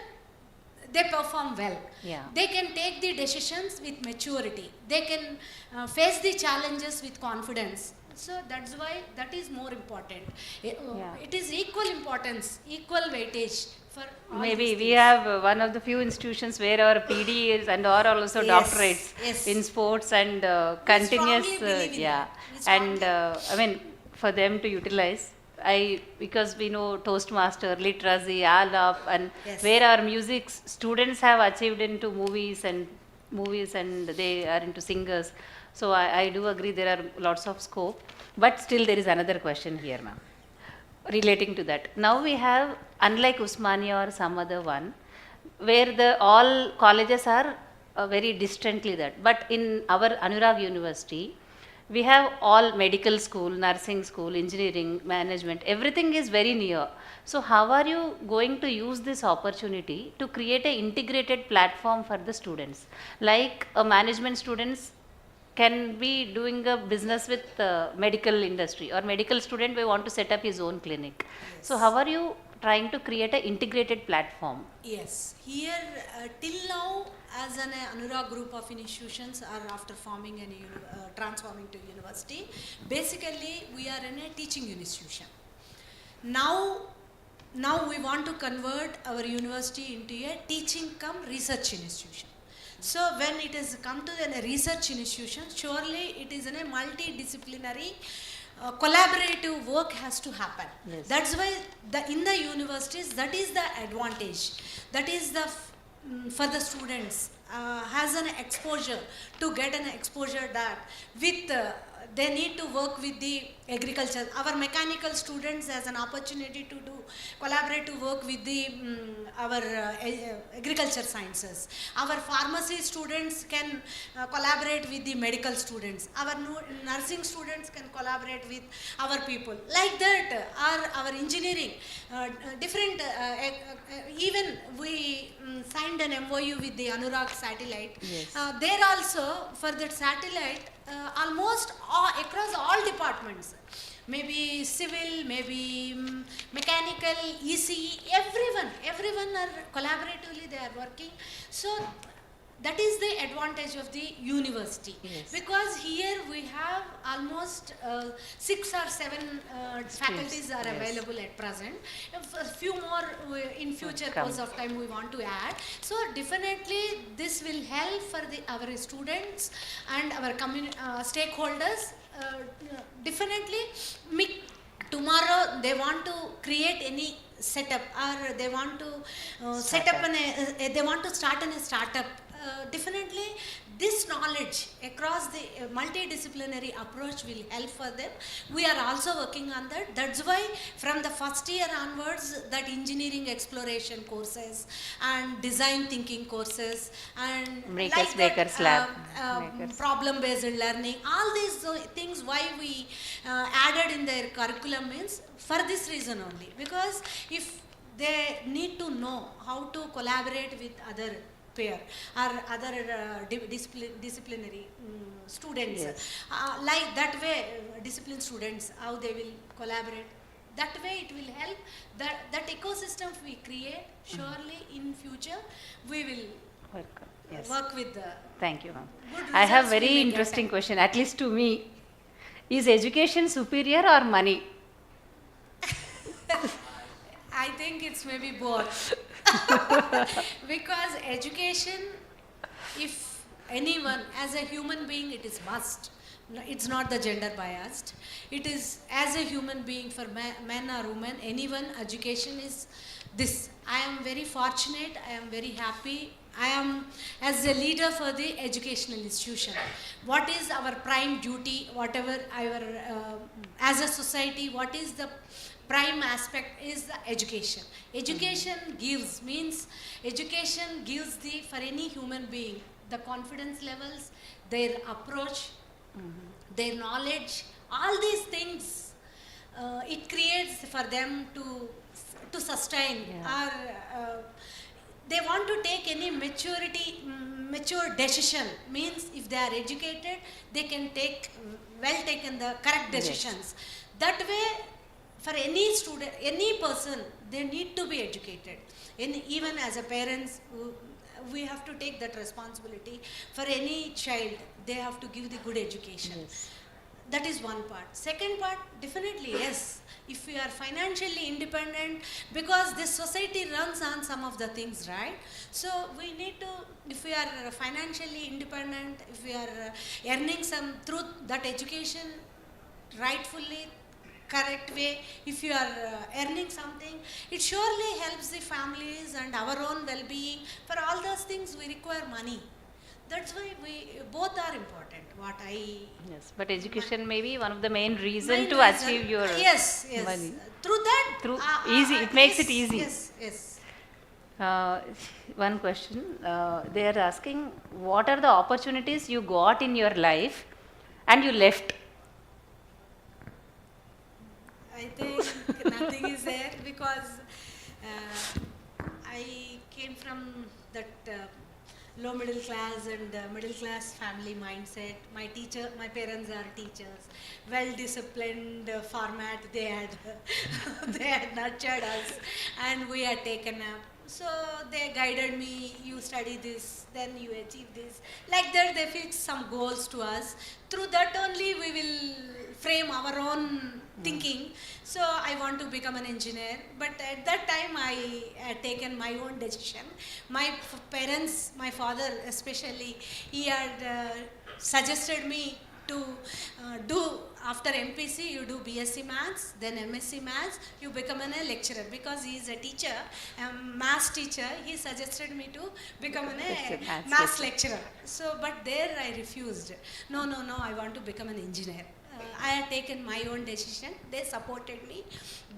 they perform well. Yeah. They can take the decisions with maturity. They can face the challenges with confidence. So that's why that is more important. It is equal importance, equal weightage for all Maybe these we things. have one of the few institutions where our PD is and are also Yes, doctorates yes. in sports and We continuous, strongly believe in yeah. that. We strongly- And I mean, for them to utilize, because we know Toastmaster, literacy, all up, and Yes. where our music students have achieved into movies and they are into singers. So I do agree there are lots of scope, but still there is another question here, ma'am, relating to that. Now we have, unlike Usmania or some other one, where all colleges are very distantly that. But in our Anurag University, we have all medical school, nursing school, engineering, management, everything is very near. So how are you going to use this opportunity to create an integrated platform for the students? Like management students can be doing a business with medical industry, or medical student we want to set up his own clinic. So how are you trying to create an integrated platform? Yes, here till now, as an Anurag group of institutions are after forming and transforming to university, basically we are in a teaching institution. Now we want to convert our university into a teaching cum research institution. So when it has come to a research institution, surely it is in a multidisciplinary collaborative work has to happen. Yes. That's why in the universities, that is the advantage. That is the for the students has an exposure to get an exposure that with they need to work with the agriculture. Our mechanical students has an opportunity to do collaborative work with the our agriculture sciences. Our pharmacy students can collaborate with the medical students. Our nursing students can collaborate with our people. Like that, our engineering, different, even we signed an MOU with the Anurag satellite. Yes. There also, for that satellite, almost across all departments, maybe civil, maybe mechanical, ECE, everyone are collaboratively, they are working. So that is the advantage of the university. Yes. Because here we have almost 6 or 7 faculties are yes. available at present. A few more in future Come. course of time we want to add. So definitely this will help for our students and our stakeholders. Definitely tomorrow they want to create any setup, or they want to set up they want to start a startup. Definitely this knowledge across the multidisciplinary approach will help for them. We are also working on that. That's why from the first year onwards, that engineering exploration courses and design thinking courses and Makers lab. problem based learning, all these things why we added in their curriculum means for this reason only, because if they need to know how to collaborate with other peer or other disciplinary students, yes. like that way discipline students, how they will collaborate, that way it will help. That ecosystem we create, surely in future we will work with the Thank you, ma'am. good I have results we very may interesting get. question, at least to me. Is education superior or money? I think it's maybe both. Because education, if anyone, as a human being, it is must. No, it's not the gender biased. It is as a human being for men or women, anyone, education is this. I am very fortunate, I am very happy. I am as a leader for the educational institution. What is our prime duty, whatever our, as a society, what is the prime aspect is the education. Education gives, means education gives the, for any human being, the confidence levels, their approach, their knowledge, all these things, it creates for them to sustain, or they want to take any mature decision, means if they are educated, they can take well taken the correct decisions. That way, for any student, any person, they need to be educated. Even as a parents, we have to take that responsibility. For any child, they have to give the good education. Yes. That is one part. Second part, definitely yes. If we are financially independent, because this society runs on some of the things, right? So we need to, if we are financially independent, if we are earning some through that education rightfully, correct way, if you are earning something, it surely helps the families and our own well-being. For all those things, we require money. That's why we both are important. What I Yes, but education may be one of the main reason main to reason, achieve your yes, money. Through that, Through easy, it makes yes, it easy. Yes. One question, they are asking, what are the opportunities you got in your life and you left? I think nothing is there, because I came from that low middle class and middle class family mindset. My parents are teachers, well disciplined format. They had they had nurtured us, and we had taken up. So they guided me. You study this, then you achieve this. Like that, they fixed some goals to us. Through that only we will frame our own thinking. So I want to become an engineer, but at that time I had taken my own decision. My parents, my father especially, he had suggested me to do, after MPC, you do BSc Maths, then MSc Maths, you become a lecturer. Because he is a teacher, a maths teacher, he suggested me to become a maths lecturer. So, but there I refused. No, I want to become an engineer. I had taken my own decision. They supported me.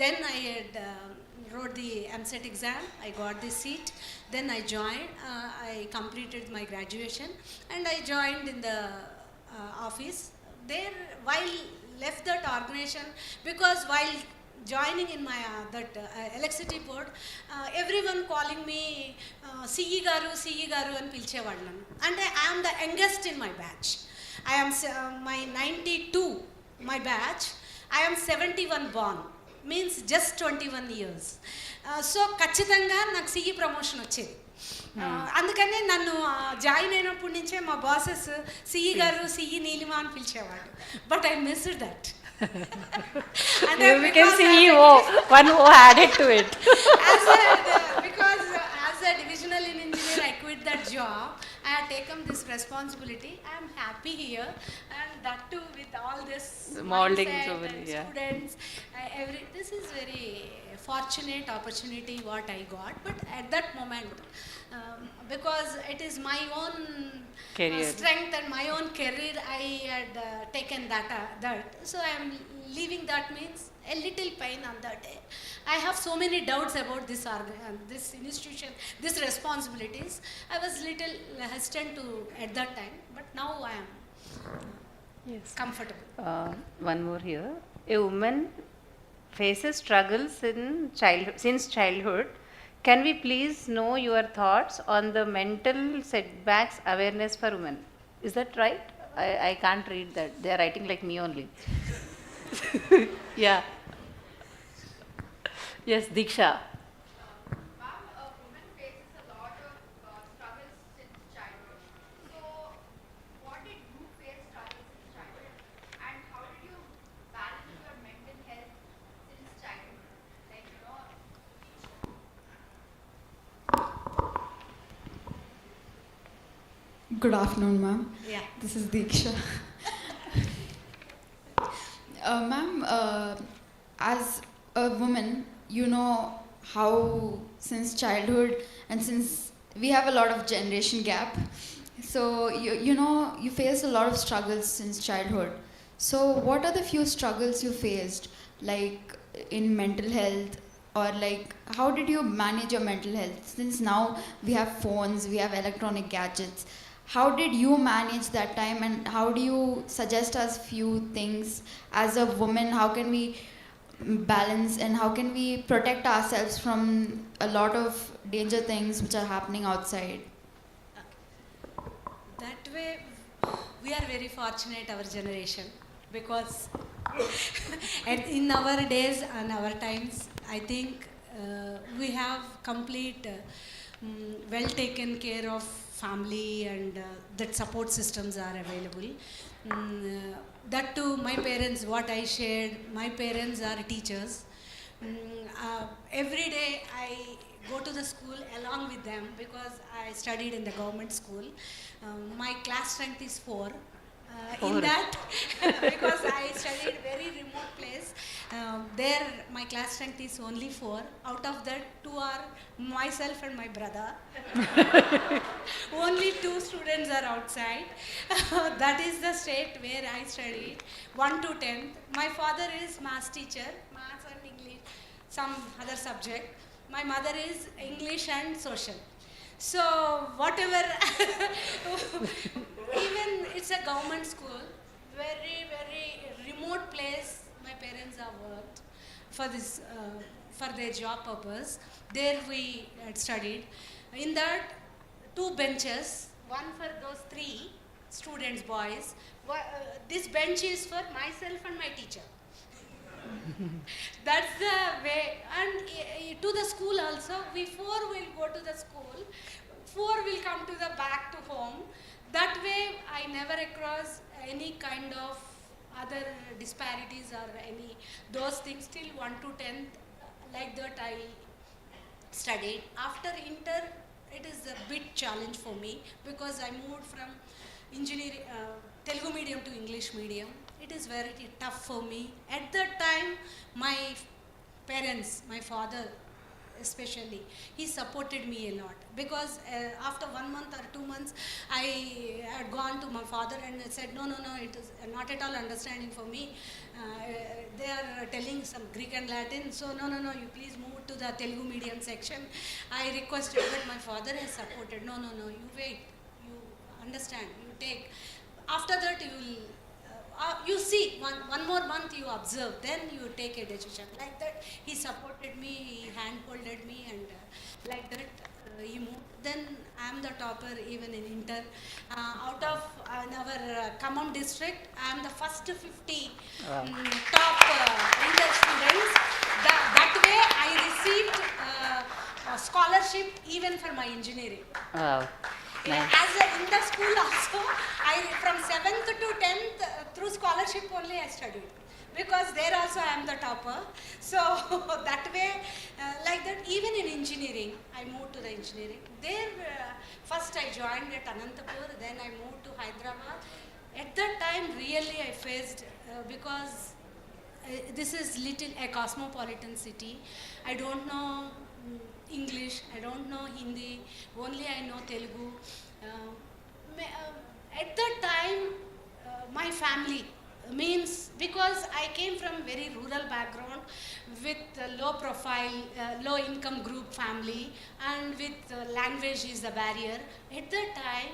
Then I had wrote the MSET exam. I got the seat. Then I joined. I completed my graduation, and I joined in the office. There, while left that organization, because while joining in my electricity board, everyone calling me CE garu and pilchevallu. And I am the youngest in my batch. I am my 92, my batch. I am 71 born, means just 21 years. So ఖచ్చితంగా నాకు CE promotion వచ్చేది. అందుకనే నన్ను join అయినప్పటి నుంచే మా bosses CE గారు CE Neelima అని పిలిచేవాడు. But I missed that. You became CEO, one who added to it. Because as a divisional in engineer, I quit that job. I have taken this responsibility. I am happy here, and that too with all this Molding students. This is very fortunate opportunity what I got. But at that moment, because it is my own strength and my own career, I had taken that. So I am leaving. That means a little pain on that day. I have so many doubts about this institution, these responsibilities. I was little hesitant to at that time, but now I am comfortable. One more here. A woman faces struggles since childhood. Can we please know your thoughts on the mental setbacks awareness for women? Is that right? I can't read that. They are writing like me only. Yeah. Yes, Diksha. Ma'am, a woman faces a lot of struggles since childhood. So, what did you face struggles since childhood? And how did you balance your mental health since childhood? Like, you know. Good afternoon, ma'am. Yeah. This is Diksha. Ma'am, as a woman, you know how since childhood and since we have a lot of generation gap, so you know you faced a lot of struggles since childhood. So what are the few struggles you faced, like in mental health, or like how did you manage your mental health? Since now we have phones, we have electronic gadgets, how did you manage that time, and how do you suggest us few things as a woman? How can we balance and how can we protect ourselves from a lot of danger things which are happening outside? That way, we are very fortunate, our generation, because in our days and our times, I think we have complete well taken care of family, and that support systems are available. That too, my parents, what I shared, my parents are teachers. Every day I go to the school along with them because I studied in the government school. My class strength is 4. In that, because I studied very remote place, there my class strength is only 4. Out of that, 2 are myself and my brother. Only 2 students are outside. That is the state where I studied, 1 to 10th. My father is maths teacher, maths and English, some other subject. My mother is English and social. So whatever, even it's a government school, very, very remote place, my parents have worked for this, for their job purpose. There we had studied. In that, 2 benches, one for those 3 students, boys. This bench is for myself and my teacher. That's the way. And to the school also, we 4 will go to the school, 4 will come to the back to home. That way, I never across any kind of other disparities or any those things. Till 1 to 10th, like that I studied. After inter, it is a bit challenge for me because I moved from engineering, Telugu medium to English medium. It is very tough for me. At that time, my parents, my father especially, he supported me a lot, because after 1 month or 2 months, I had gone to my father and said, no, it is not at all understanding for me. They are telling some Greek and Latin, so no, you please move to the Telugu medium section. I requested, but my father has supported. No, you wait, you understand, you take. After that, you will, you see, one more month you observe, then you take a decision. Like that, he supported me, he hand-holded me, and like that, he moved. Then I am the topper even in inter. Out of our Khammam district, I am the first 50 top inter students. That way, I received a scholarship even for my engineering. Wow. Nice. As in the school also, from 7th to 10th, through scholarship only I studied. Because there also I am the topper. So that way, like that, even in engineering, I moved to the engineering. There, first I joined at Anantapur, then I moved to Hyderabad. At that time, really I faced, because this is a cosmopolitan city. I don't know English, I don't know Hindi, only I know Telugu. At that time, my family, means, because I came from very rural background with low profile, low income group family, and with language is the barrier. At that time,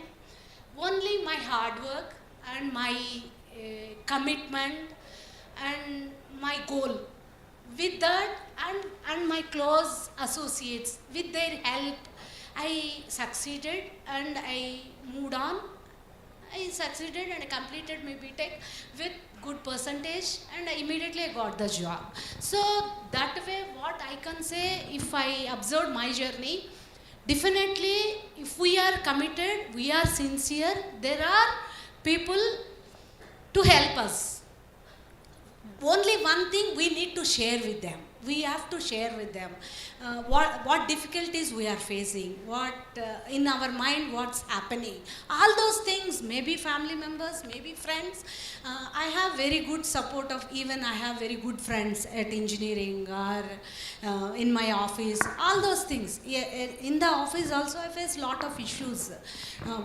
only my hard work and my commitment and my goal, with that and my close associates, with their help, I succeeded and I moved on. I succeeded and I completed my BTech with good percentage, and I immediately got the job. So that way, what I can say, if I observe my journey, definitely if we are committed, we are sincere, there are people to help us. Only one thing, we need to share with them. We have to share with them what difficulties we are facing, what in our mind, what's happening. All those things, maybe family members, maybe friends. I have very good support of, even I have very good friends at engineering or in my office. All those things. In the office also, I face lot of issues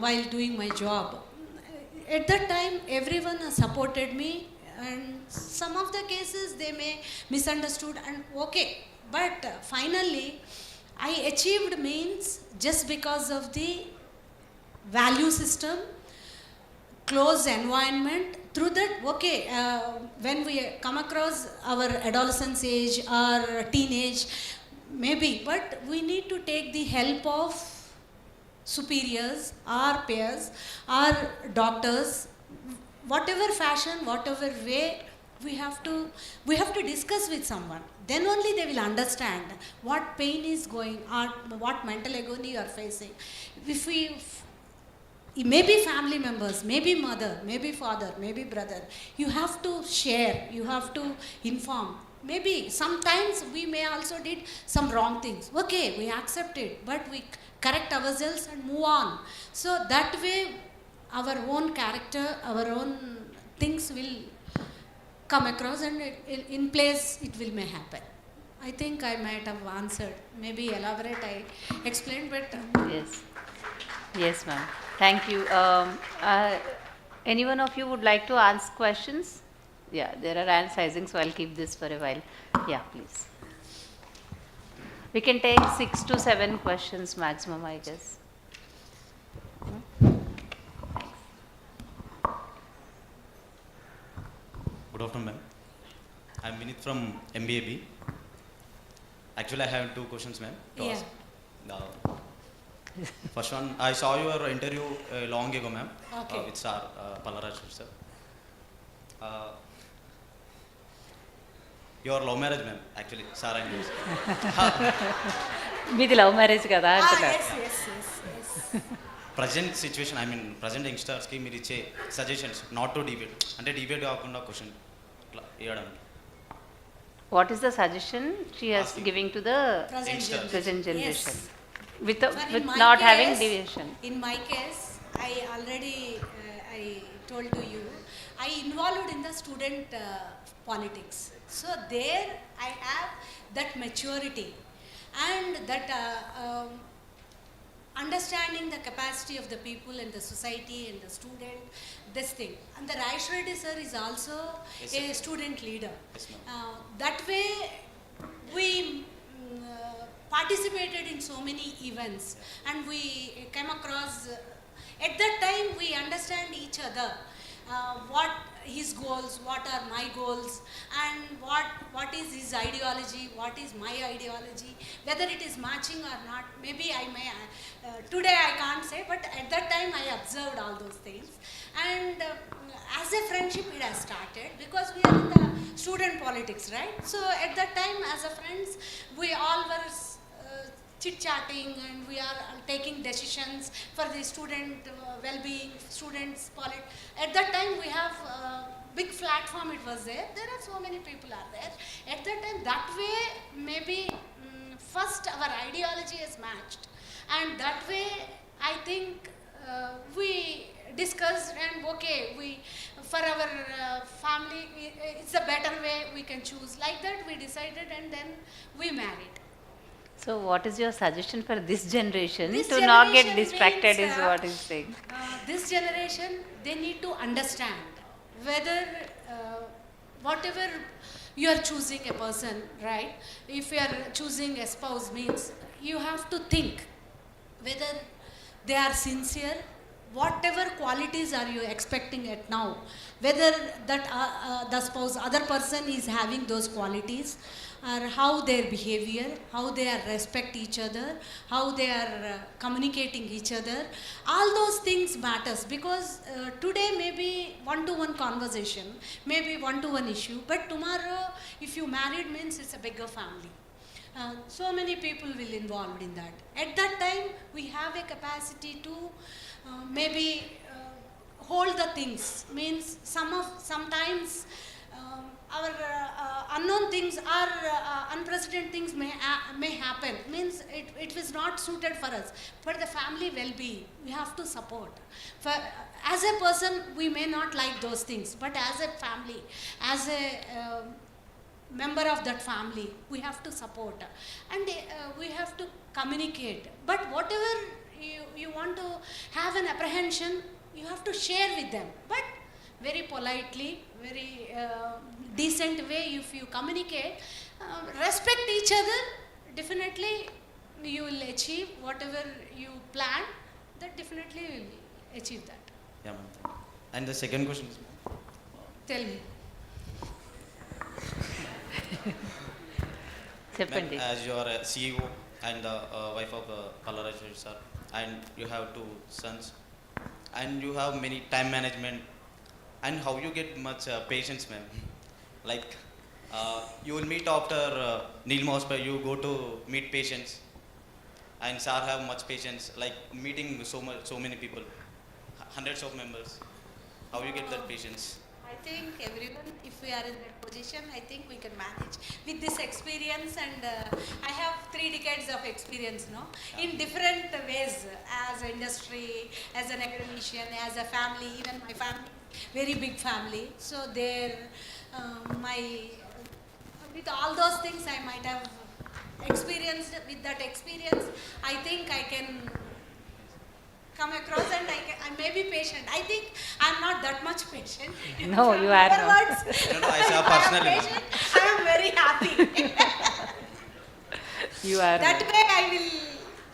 while doing my job. At that time, everyone supported me. And some of the cases they may misunderstood, and okay, but finally I achieved, means just because of the value system, close environment. Through that, okay, when we come across our adolescence age or teenage, maybe, but we need to take the help of superiors or peers or doctors. Whatever fashion, whatever way, we have to discuss with someone. Then only they will understand what pain is going on, what mental agony you are facing. If we, maybe family members, maybe mother, maybe father, maybe brother, you have to share, you have to inform. Maybe sometimes we may also did some wrong things. Okay, we accept it, but we correct ourselves and move on. So that way, our own character, our own things will come across, and in place it will may happen. I think I might have answered. Maybe elaborate, I explained, but Yes, ma'am. Thank you. Any one of you would like to ask questions? Yeah, there are hands rising, so I'll keep this for a while. Yeah, please. We can take 6 to 7 questions maximum, I guess. Good afternoon, ma'am. I'm Vinith from MBAB. Actually, I have 2 questions, ma'am, to ask. The first one, I saw your interview long ago, ma'am, Okay. with Sir Palaraj, sir. Your love marriage, ma'am, actually, sir and you. మీది love marriage కదా అంటున్నారు. yes. Present situation, I mean, present youngsters ki మీరు ఇచ్చే suggestions not to debate, అంటే debate కాకుండా question ఇట్లా ఇవ్వడానికి. What is the suggestion she is Asking. giving to the Youngsters. present generation? Yes. With But in with my not case- having deviation. In my case, I already I told to you, I involved in the student politics. So there I have that maturity and that understanding the capacity of the people and the society and the student, this thing. And the Raish Reddy sir is also Yes, a sir. student leader. Yes, ma'am. That way we participated in so many events and we came across, at that time we understand each other, what his goals, what are my goals, and what is his ideology, what is my ideology, whether it is matching or not. Maybe I may, today I can't say, but at that time I observed all those things. And as a friendship it has started because we are in the student politics, right? So at that time as a friends, we all were chit-chatting and we are taking decisions for the student well-being, students' At that time we have big platform, it was there. There are so many people are there. At that time, that way maybe first our ideology is matched. And that way I think we discussed and okay, we for our family, it's a better way we can choose. Like that we decided and then we married. So what is your suggestion for this generation This to not get generation distracted means, is what he's saying. This generation, they need to understand whether whatever you are choosing a person, right? If you are choosing a spouse means you have to think whether they are sincere, whatever qualities are you expecting at now, whether that the spouse, other person is having those qualities, or how their behavior, how they are respect each other, how they are communicating each other. All those things matters because today maybe one-to-one conversation, maybe one-to-one issue, but tomorrow if you married means it's a bigger family. So many people will involved in that. At that time, we have a capacity to maybe hold the things. Means sometimes our unknown things or unprecedented things may happen. Means it was not suited for us. But the family well-being, we have to support. For as a person, we may not like those things, but as a family, as a member of that family, we have to support and we have to communicate. But whatever you want to have an apprehension, you have to share with them, but very politely, very decent way. If you communicate, respect each other, definitely you will achieve whatever you plan, that definitely you will achieve that. Yeah, ma'am. And the second question is, Tell me. ma'am, Cheppandi. as you are a CEO and the wife of Kallaraj sir, and you have two sons, and you have many time management, and how you get much patience, ma'am? Like you will meet after Neelimas, you go to meet patients, and sir have much patience, like meeting so many people, hundreds of members. How you get that patience? I think everyone, if we are in that position, I think we can manage with this experience. And I have 3 decades of experience, no, in different ways, as an industry, as an academician, as a family. Even my family, very big family. So there, with all those things, I might have experienced. With that experience, I think I can come across and I may be patient. I think I'm not that much patient. No, you are Other not. words, No, I saw personally, I am ma'am. patient. I am very happy. You are That not. way I will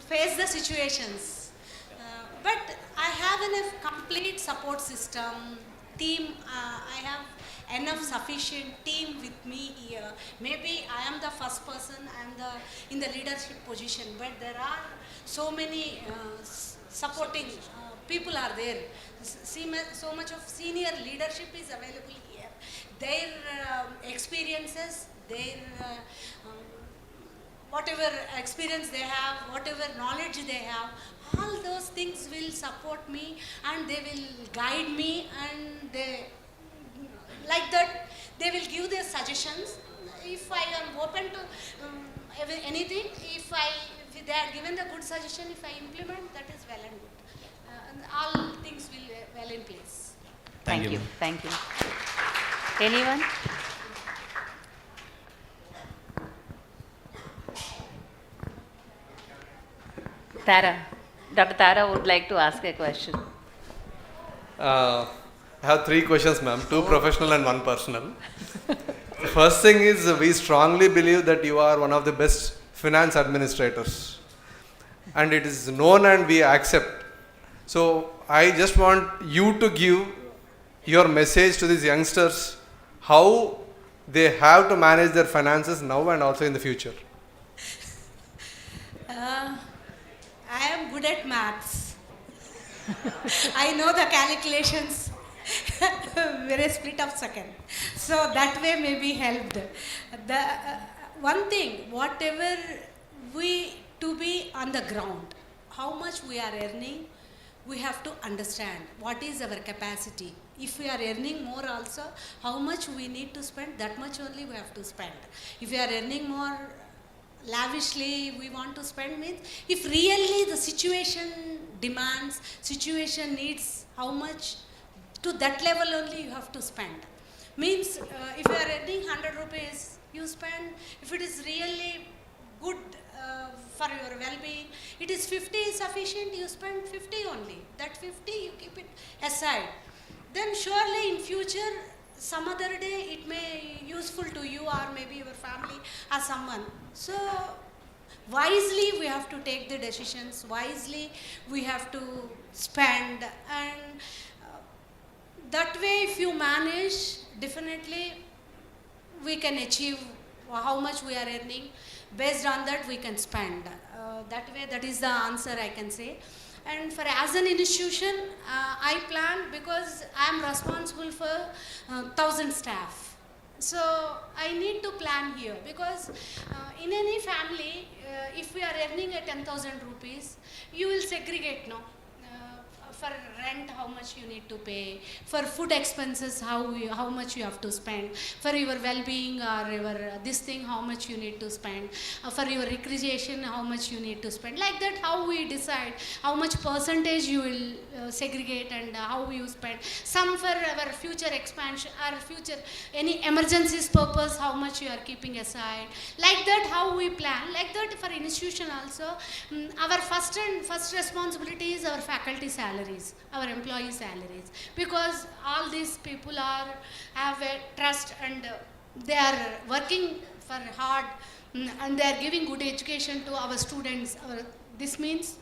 face the situations. But I have a complete support system, team. I have enough sufficient team with me here. Maybe I am the first person, I am in the leadership position, but there are so many supporting people are there. So much of senior leadership is available here. Their experiences, their whatever experience they have, whatever knowledge they have, all those things will support me and they will guide me, and they, like that, they will give their suggestions. If I am open to anything, if they are given the good suggestion, if I implement, that is well and good. And all things will well in place. Thank you. Thank you. Anyone? Tara. Dr. Tara would like to ask a question. I have 3 questions, ma'am. 2 professional and 1 personal. The first thing is we strongly believe that you are one of the best finance administrators. And it is known and we accept. So I just want you to give your message to these youngsters how they have to manage their finances now and also in the future. I am good at maths. I know the calculations very split of second. So that way may be helped. The one thing, whatever we to be on the ground, how much we are earning, we have to understand what is our capacity. If we are earning more also, how much we need to spend, that much only we have to spend. If we are earning more lavishly, we want to spend, means if really the situation demands, situation needs how much, to that level only you have to spend. Means if you are earning 100 rupees, you spend, if it is really good for your well-being, it is 50 is sufficient, you spend 50 only. That 50 you keep it aside. Then surely in future, some other day it may useful to you or maybe your family or someone. So wisely we have to take the decisions, wisely we have to spend, and that way if you manage, definitely we can achieve how much we are earning. Based on that we can spend. That way, that is the answer I can say. And for as an institution, I plan, because I am responsible for 1,000 staff. So I need to plan here, because in any family, if we are earning a 10,000 rupees, you will segregate, no? For rent, how much you need to pay, for food expenses, how much you have to spend, for your well-being or your this thing, how much you need to spend, for your recreation, how much you need to spend. Like that, how we decide how much percentage you will segregate and how you spend. Some for our future expansion or future any emergencies purpose, how much you are keeping aside. Like that, how we plan. Like that, for institution also, our first responsibility is our faculty salary, our employee salaries, because all these people have a trust and they are working for hard and they are giving good education to our students. This means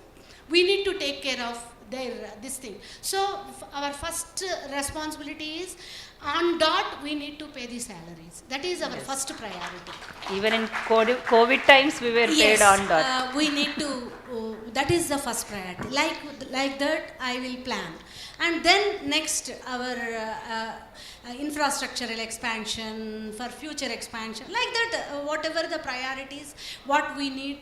we need to take care of their this thing. So our first responsibility is on dot we need to pay the salaries. That is our first priority. Even in COVID times, we were paid on dot. We need to, that is the first priority. Like that, I will plan. And then next, our infrastructural expansion, for future expansion. Like that, whatever the priorities, what we need,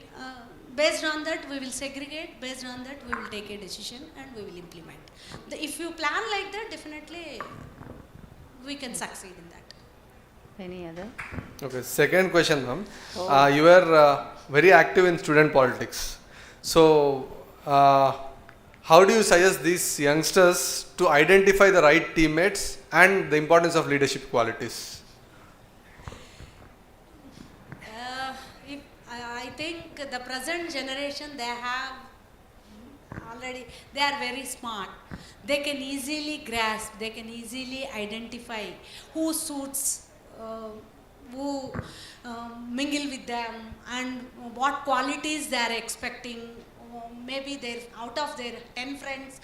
based on that, we will segregate. Based on that, we will take a decision and we will implement. If you plan like that, definitely we can succeed in that. Any other? Okay, second question, ma'am. You are very active in student politics. So, how do you suggest these youngsters to identify the right teammates and the importance of leadership qualities? I think the present generation, they have already, they are very smart. They can easily grasp, they can easily identify who suits, who mingle with them, and what qualities they are expecting. Maybe they're out of their 10 friends,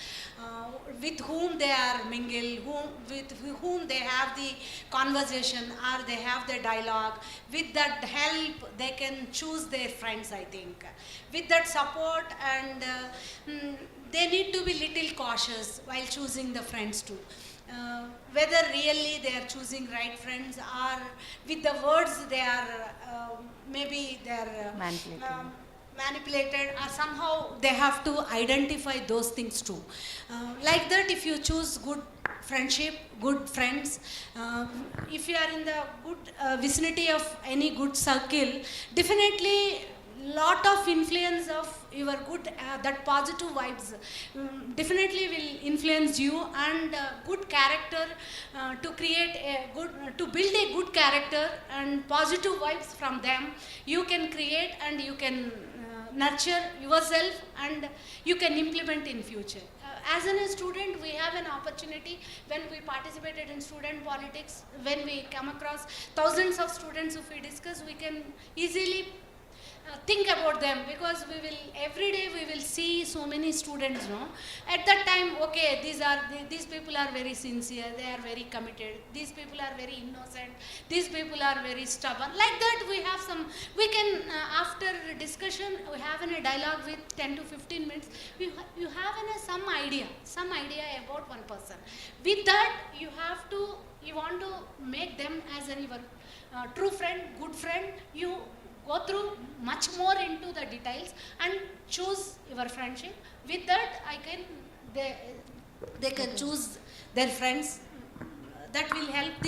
with whom they are mingle, with whom they have the conversation or they have the dialogue. With that help, they can choose their friends, I think. With that support, and they need to be little cautious while choosing the friends too. Whether really they are choosing right friends, or with the words they are, maybe they are manipulated, or somehow they have to identify those things too. Like that, if you choose good friendship, good friends, if you are in the good vicinity of any good circle, definitely lot of influence of your good, that positive vibes definitely will influence you, and good character, to create a good, to build a good character and positive vibes from them, you can create and you can nurture yourself and you can implement in future. As a student, we have an opportunity when we participated in student politics, when we come across thousands of students, if we discuss, we can easily think about them, because we will every day we will see so many students, no, at that time, okay, these people are very sincere, they are very committed, these people are very innocent, these people are very stubborn, like that we can after discussion, we have a dialogue with 10 to 15 minutes, you have some idea about one person. With that, you want to make them as your true friend, good friend. You go through much more into the details and choose your friendship. With that, they can choose their friends. That will help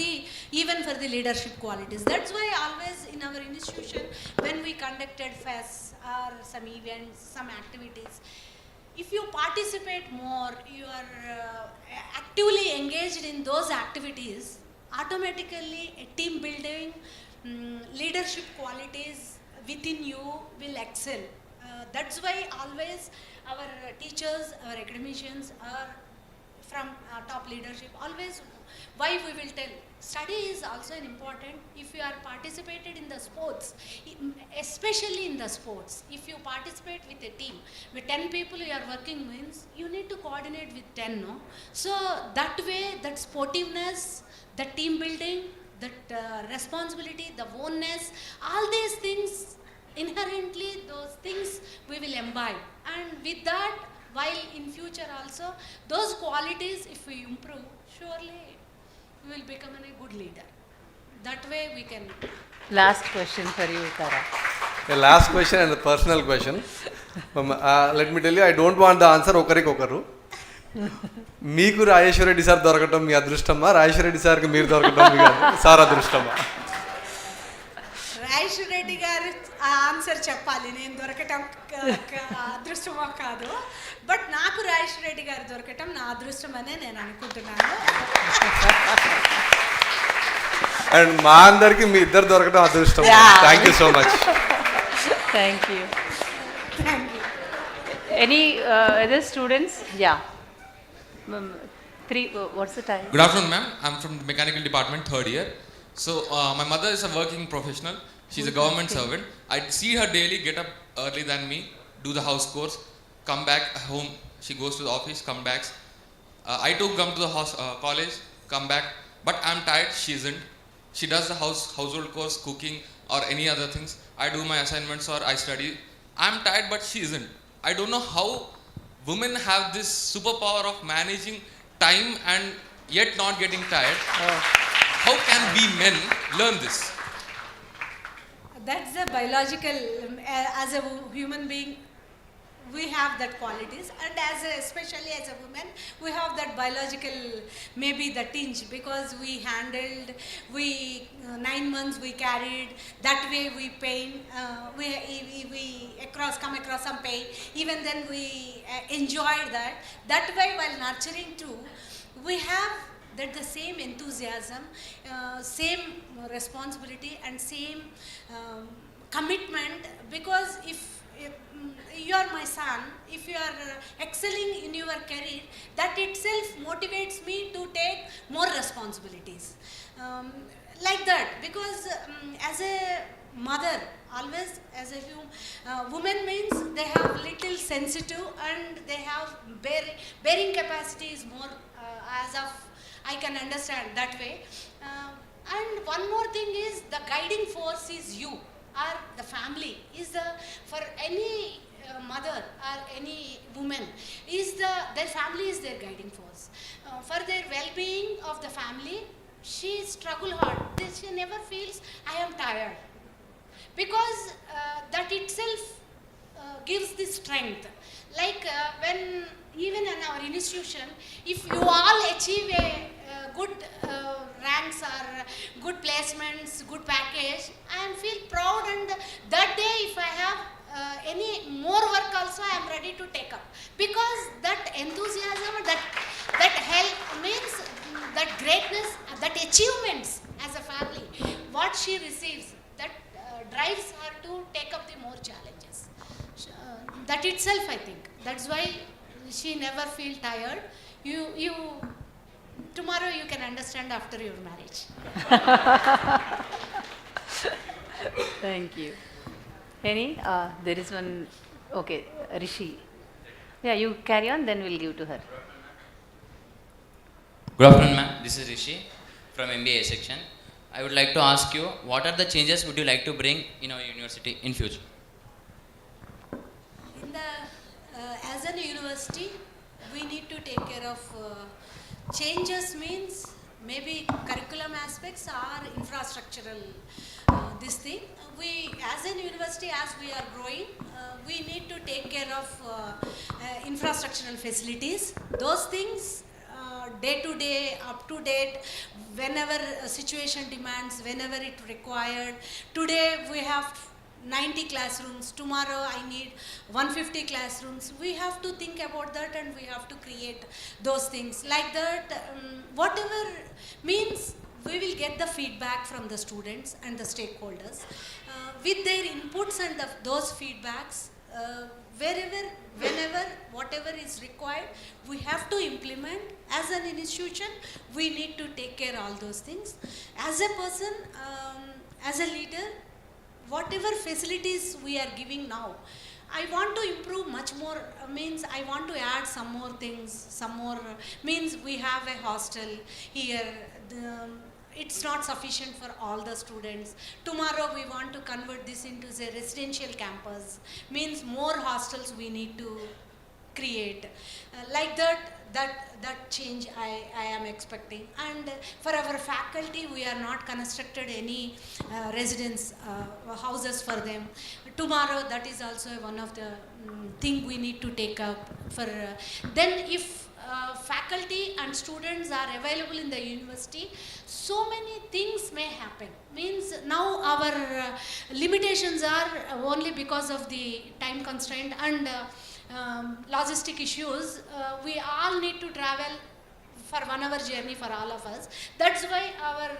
even for the leadership qualities. That's why always in our institution, when we conducted fests or some events, some activities, if you participate more, you are actively engaged in those activities, automatically a team building, leadership qualities within you will excel. That's why always our teachers, our academicians are from top leadership. Always, why we will tell, study is also an important. If you are participated in the sports, especially in the sports, if you participate with a team, with 10 people you are working, means you need to coordinate with 10, no? So that way, that sportiveness, the team building, that responsibility, the oneness, all these things, inherently those things we will imbibe. And with that, while in future also, those qualities, if we improve, surely we will become a good leader. That way we can. Last question for you, Tara. The last question and the personal question. Let me tell you, I don't want the answer okarikokaru. మీకు Rajeshwara Reddy sir దొరకటం మీ అదృష్టమా, రాజేశ్వర రెడ్డి సార్కి మీరు దొరకటం మీ sir అదృష్టమా? Rajeshwara Reddy గారు answer చెప్పాలి, నేను దొరకటం అదృష్టమో కాదు. బట్ నాకు రాజేశ్వర రెడ్డి గారు దొరకటం నా అదృష్టం అనే నేను అనుకుంటున్నాను. అండ్ మా అందరికి మీ ఇద్దరు దొరకటం అదృష్టం. Thank you so much. Thank you. Any other students? Yeah. What's the time? Good afternoon, ma'am. I'm from the mechanical department, third year. So my mother is a working professional. She's a government servant. I see her daily get up early than me, do the house chores, come back home. She goes to the office, come back. I too come to the college, come back. But I'm tired. She isn't. She does the household chores, cooking or any other things. I do my assignments or I study. I'm tired, but she isn't. I don't know how women have this superpower of managing time and yet not getting tired. How can we men learn this? That's the biological, as a human being, we have that qualities, and especially as a woman, we have that biological, maybe the tinge, because we handled, 9 months we carried, that way we pain, we come across some pain, even then we enjoyed that way while nurturing too, we have that the same enthusiasm, same responsibility and same commitment, because if you are my son, if you are excelling in your career, that itself motivates me to take more responsibilities. Like that, because as a mother, always as a woman means they have little sensitive and they have bearing capacity is more, as of I can understand that way. And one more thing is the guiding force is you, or the family is for any mother or any woman, their family is their guiding force. For their well-being of the family, she struggle hard. She never feels I am tired, because that itself gives the strength. Like when even in our institution, if you all achieve a good ranks or good placements, good package, I feel proud, and that day if I have any more work also I am ready to take up, because that enthusiasm, that help means that greatness, that achievements as a family, what she receives, that drives her to take up the more challenges. That itself, I think, that's why she never feel tired. You tomorrow you can understand after your marriage. Thank you. Any? There is one. Okay, Rishi. Yeah, you carry on, then we'll give to her. Good afternoon, ma'am. This is Rishi from MBA section. I would like to ask you, what are the changes would you like to bring in our university in future? In the as an university, we need to take care of changes, means maybe curriculum aspects or infrastructural this thing. We as an university, as we are growing, we need to take care of infrastructural facilities. Those things day to day, up to date, whenever a situation demands, whenever it required. Today we have 90 classrooms, tomorrow I need 150 classrooms. We have to think about that, and we have to create those things. Like that, whatever means, we will get the feedback from the students and the stakeholders. With their inputs and those feedbacks, wherever, whenever, whatever is required, we have to implement. As an institution, we need to take care of all those things. As a person, as a leader, whatever facilities we are giving now, I want to improve much more, means I want to add some more things, some more, means we have a hostel here, it's not sufficient for all the students. Tomorrow we want to convert this into a residential campus, means more hostels we need to create. Like that change I am expecting. And for our faculty, we are not constructed any residence houses for them. Tomorrow, that is also one of the thing we need to take up. For then if faculty and students are available in the university, so many things may happen. Means now our limitations are only because of the time constraint and logistic issues. We all need to travel for 1 hour journey for all of us. That's why our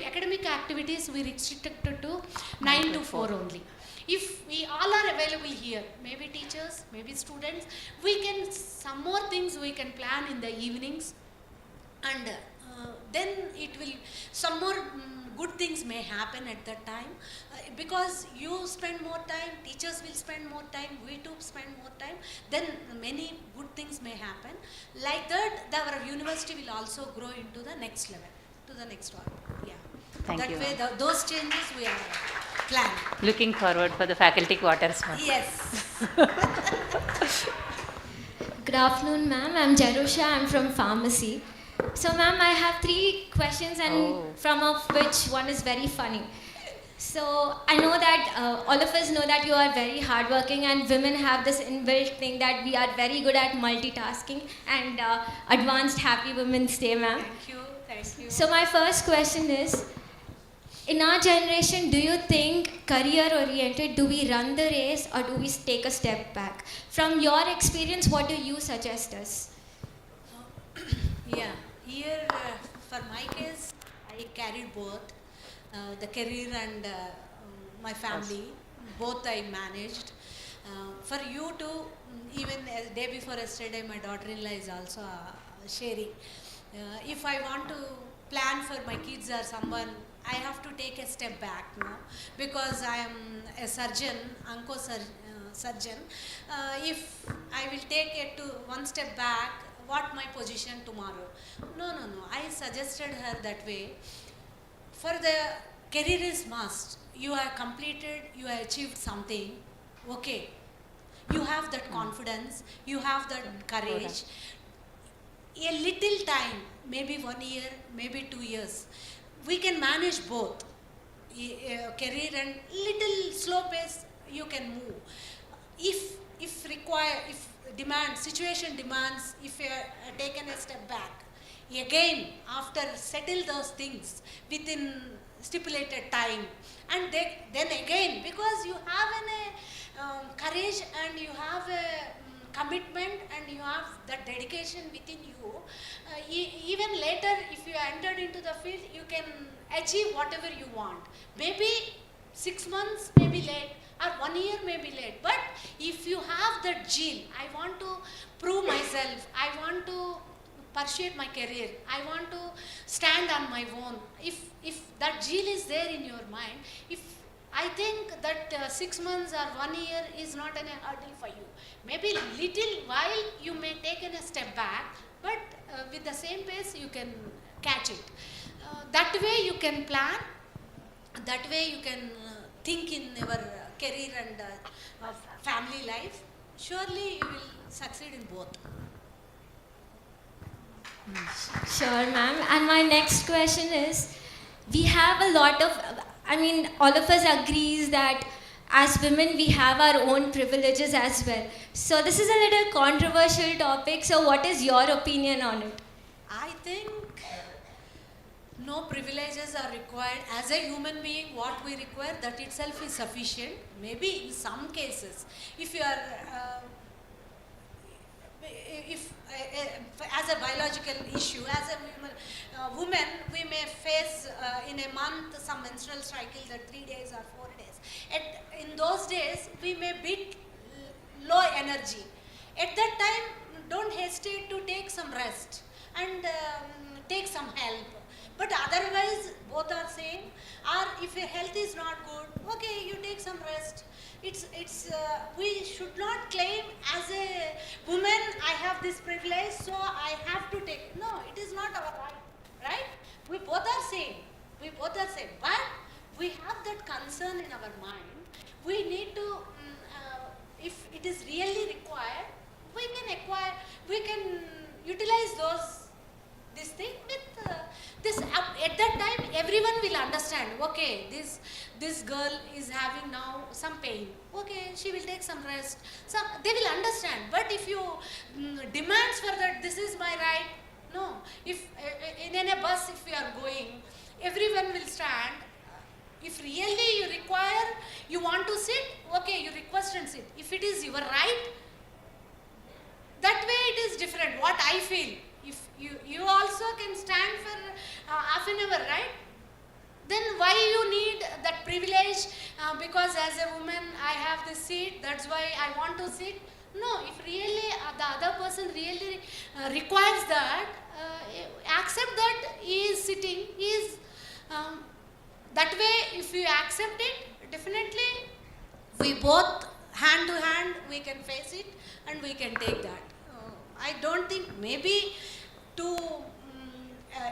academic activities we restricted to 9 to 4 only. If we all are available here, maybe teachers, maybe students, we can, some more things we can plan in the evenings, and then it will, some more good things may happen at that time, because you spend more time, teachers will spend more time, we too spend more time, then many good things may happen. Like that, our university will also grow into the next level, to the next one. Yeah. Thank that you, way, ma'am. those changes we are planning. Looking forward for the faculty quarters, ma'am. Yes. Good afternoon, ma'am. I'm Jarusha. I'm from pharmacy. So, ma'am, I have 3 questions, and from of which one is very funny. So, I know that all of us know that you are very hardworking, and women have this inbuilt thing that we are very good at multitasking, and advanced happy women's day, ma'am. Thank you. Thank you. So, my first question is, in our generation, do you think career-oriented, do we run the race or do we take a step back? From your experience, what do you suggest us? Yeah, here for my case, I carried both, the career and my family, both I managed. For you too, even a day before yesterday, my daughter-in-law is also sharing. If I want to plan for my kids or someone, I have to take a step back, no? Because I am a surgeon, surgeon. If I will take it to one step back, what my position tomorrow? No. I suggested her that way. For the career is must. You have completed, you have achieved something. Okay. You have that confidence, you have that courage. A little time, maybe 1 year, maybe 2 years, we can manage both. Career and little slow pace, you can move. If require, if demand, situation demands, if you are taken a step back, again, after settle those things within stipulated time, and then again, because you have courage and you have a commitment and you have that dedication within you, even later if you entered into the field, you can achieve whatever you want. Maybe 6 months may be late or 1 year may be late, but if you have that zeal, I want to prove myself, I want to pursue my career, I want to stand on my own. If that zeal is there in your mind, I think that 6 months or 1 year is not a hurdle for you. Maybe little while you may take a step back, but with the same pace you can catch it. That way you can plan, that way you can think in your career and family life. Surely you will succeed in both. Sure, ma'am. And my next question is, we have a lot of, all of us agrees that as women we have our own privileges as well. So this is a little controversial topic. So what is your opinion on it? I think no privileges are required. As a human being, what we require, that itself is sufficient. Maybe in some cases, if you are as a biological issue, as a woman, we may face in a month some menstrual cycle that 3 days or 4 days. In those days, we may be low energy. At that time, don't hesitate to take some rest and take some help. But otherwise, both are same. Or if your health is not good, okay, you take some rest. We should not claim as a woman, I have this privilege, so I have to take. No, it is not our right? We both are same. But we have that concern in our mind. We need to, if it is really required, we can utilize this thing with this. At that time, everyone will understand. Okay, this girl is having now some pain. Okay, she will take some rest. They will understand. But if you demands for that, this is my right. No. If in a bus, if you are going, everyone will stand. If really you require, you want to sit, okay, you request and sit. If it is your right, that way it is different. What I feel. If you also can stand for half an hour, right? Then why you need that privilege? Because as a woman, I have this seat, that's why I want to sit. No, if really the other person really requires that, accept that he is sitting, that way if you accept it, definitely we both hand to hand, we can face it and we can take that. I don't think maybe to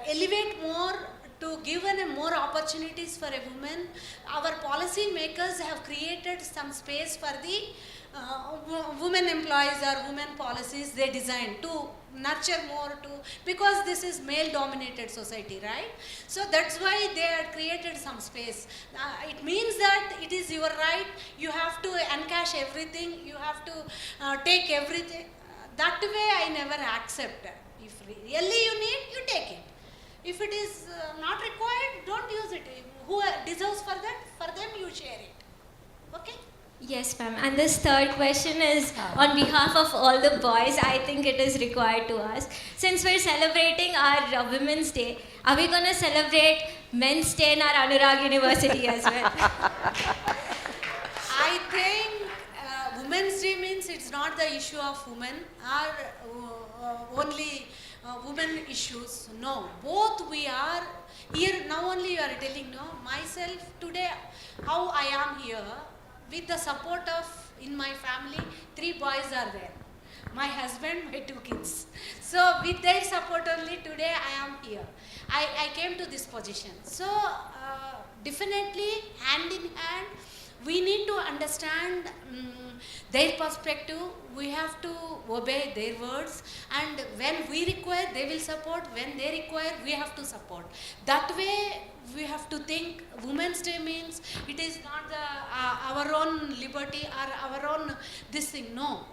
elevate more, to give more opportunities for a woman, our policy makers have created some space for the women employees or women policies they designed to nurture more because this is male dominated society, right? So that's why they have created some space. It means that it is your right, you have to encash everything, you have to take everything. That way I never accept. If really you need, you take it. If it is not required, don't use it. Who deserves for that, for them you share it. Okay? Yes, ma'am. And this third question is on behalf of all the boys, I think it is required to ask. Since we're celebrating our Women's Day, are we going to celebrate Men's Day in our Anurag University as well? I think Women's Day means it's not the issue of women or only women issues. No, both we are here. Now only you are telling, no, myself today, how I am here. With the support of, in my family, 3 boys are there. My husband, my 2 kids. So with their support only today I am here. I came to this position. So definitely hand in hand, we need to understand their perspective. We have to obey their words, and when we require, they will support. When they require, we have to support. That way, we have to think Women's Day means it is not our own liberty or our own this thing. No,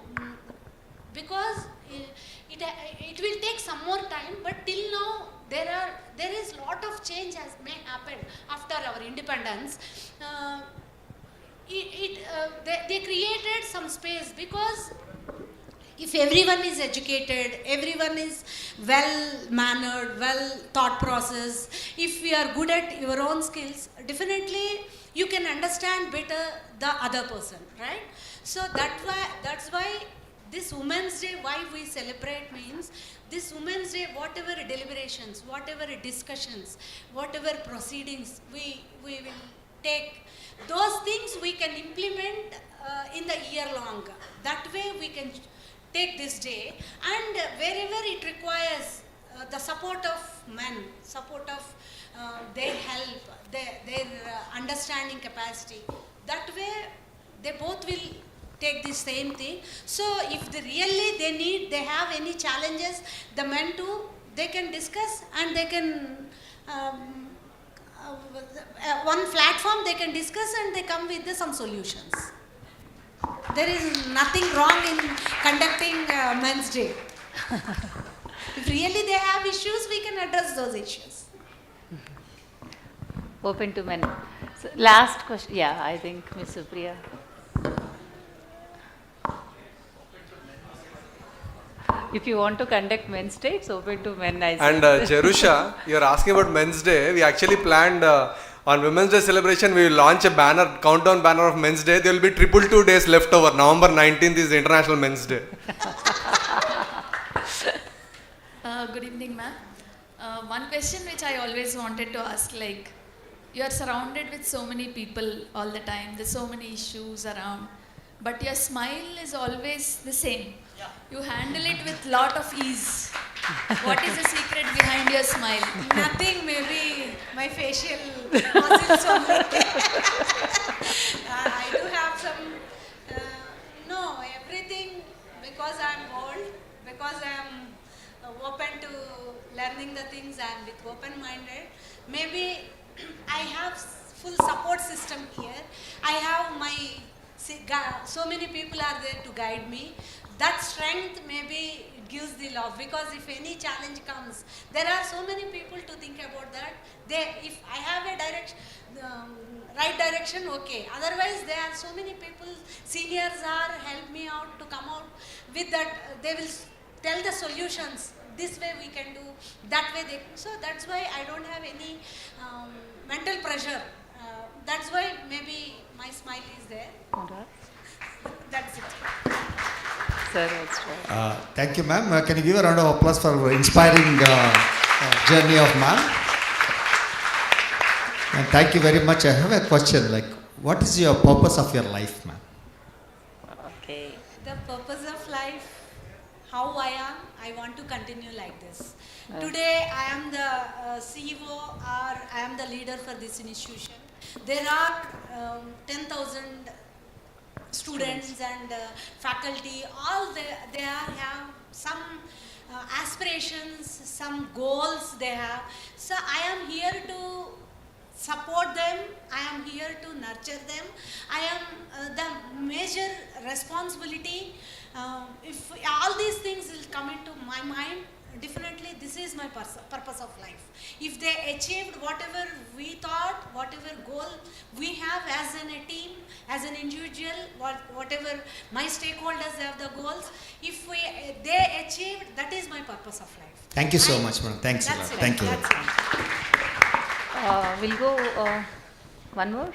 because it will take some more time. But till now, there is lot of change has may happen after our independence. they created some space, because if everyone is educated, everyone is well mannered, well thought process, if we are good at your own skills, definitely you can understand better the other person, right? So that's why this Women's Day, why we celebrate means, this Women's Day, whatever deliberations, whatever discussions, whatever proceedings we will take, those things we can implement in the year long. That way we can take this day, and wherever it requires the support of men, support of their help, their understanding capacity, that way they both will take the same thing. So if they have any challenges, the men too, they can discuss, and they can one platform they can discuss, and they come with some solutions. There is nothing wrong in conducting Men's Day. If really they have issues, we can address those issues. Open to men. So last question. Yeah, I think Ms. Supriya. If you want to conduct Men's Day, it's open to men. And Jerusha, you're asking about Men's Day. We actually planned on Women's Day celebration, we will launch a banner, countdown banner of Men's Day. There will be 222 days left over. November 19th is the International Men's Day. Good evening, ma'am. One question which I always wanted to ask, like, you are surrounded with so many people all the time. There's so many issues around, but your smile is always the same. Yeah. You handle it with lot of ease. What is the secret behind your smile? Nothing, maybe my facial muscles only. I do have some, no, everything, because I'm old, because I'm open to learning the things, I'm with open-minded. Maybe I have full support system here. I have so many people are there to guide me. That strength maybe gives the love, because if any challenge comes, there are so many people to think about that. If I have a right direction, okay. Otherwise, there are so many people, seniors are help me out to come out with that. They will tell the solutions. This way we can do, that way so that's why I don't have any mental pressure. That's why maybe my smile is there. That's it. Sir, thank you, ma'am. Can you give a round of applause for inspiring journey of ma'am? And thank you very much. I have a question, like, what is your purpose of your life, ma'am? Okay. The purpose of life, how I am, I want to continue like this. Today, I am the CEO, or I am the leader for this institution. There are 10,000 students and faculty, all they have some aspirations, some goals they have. So I am here to support them, I am here to nurture them. I am the major responsibility. If all these things will come into my mind, definitely this is my purpose of life. If they achieved whatever we thought, whatever goal we have as a team, as an individual, whatever my stakeholders have the goals, if they achieved, that is my purpose of life. Thank you so much, madam. Thanks a lot. Thank you. We'll go one more.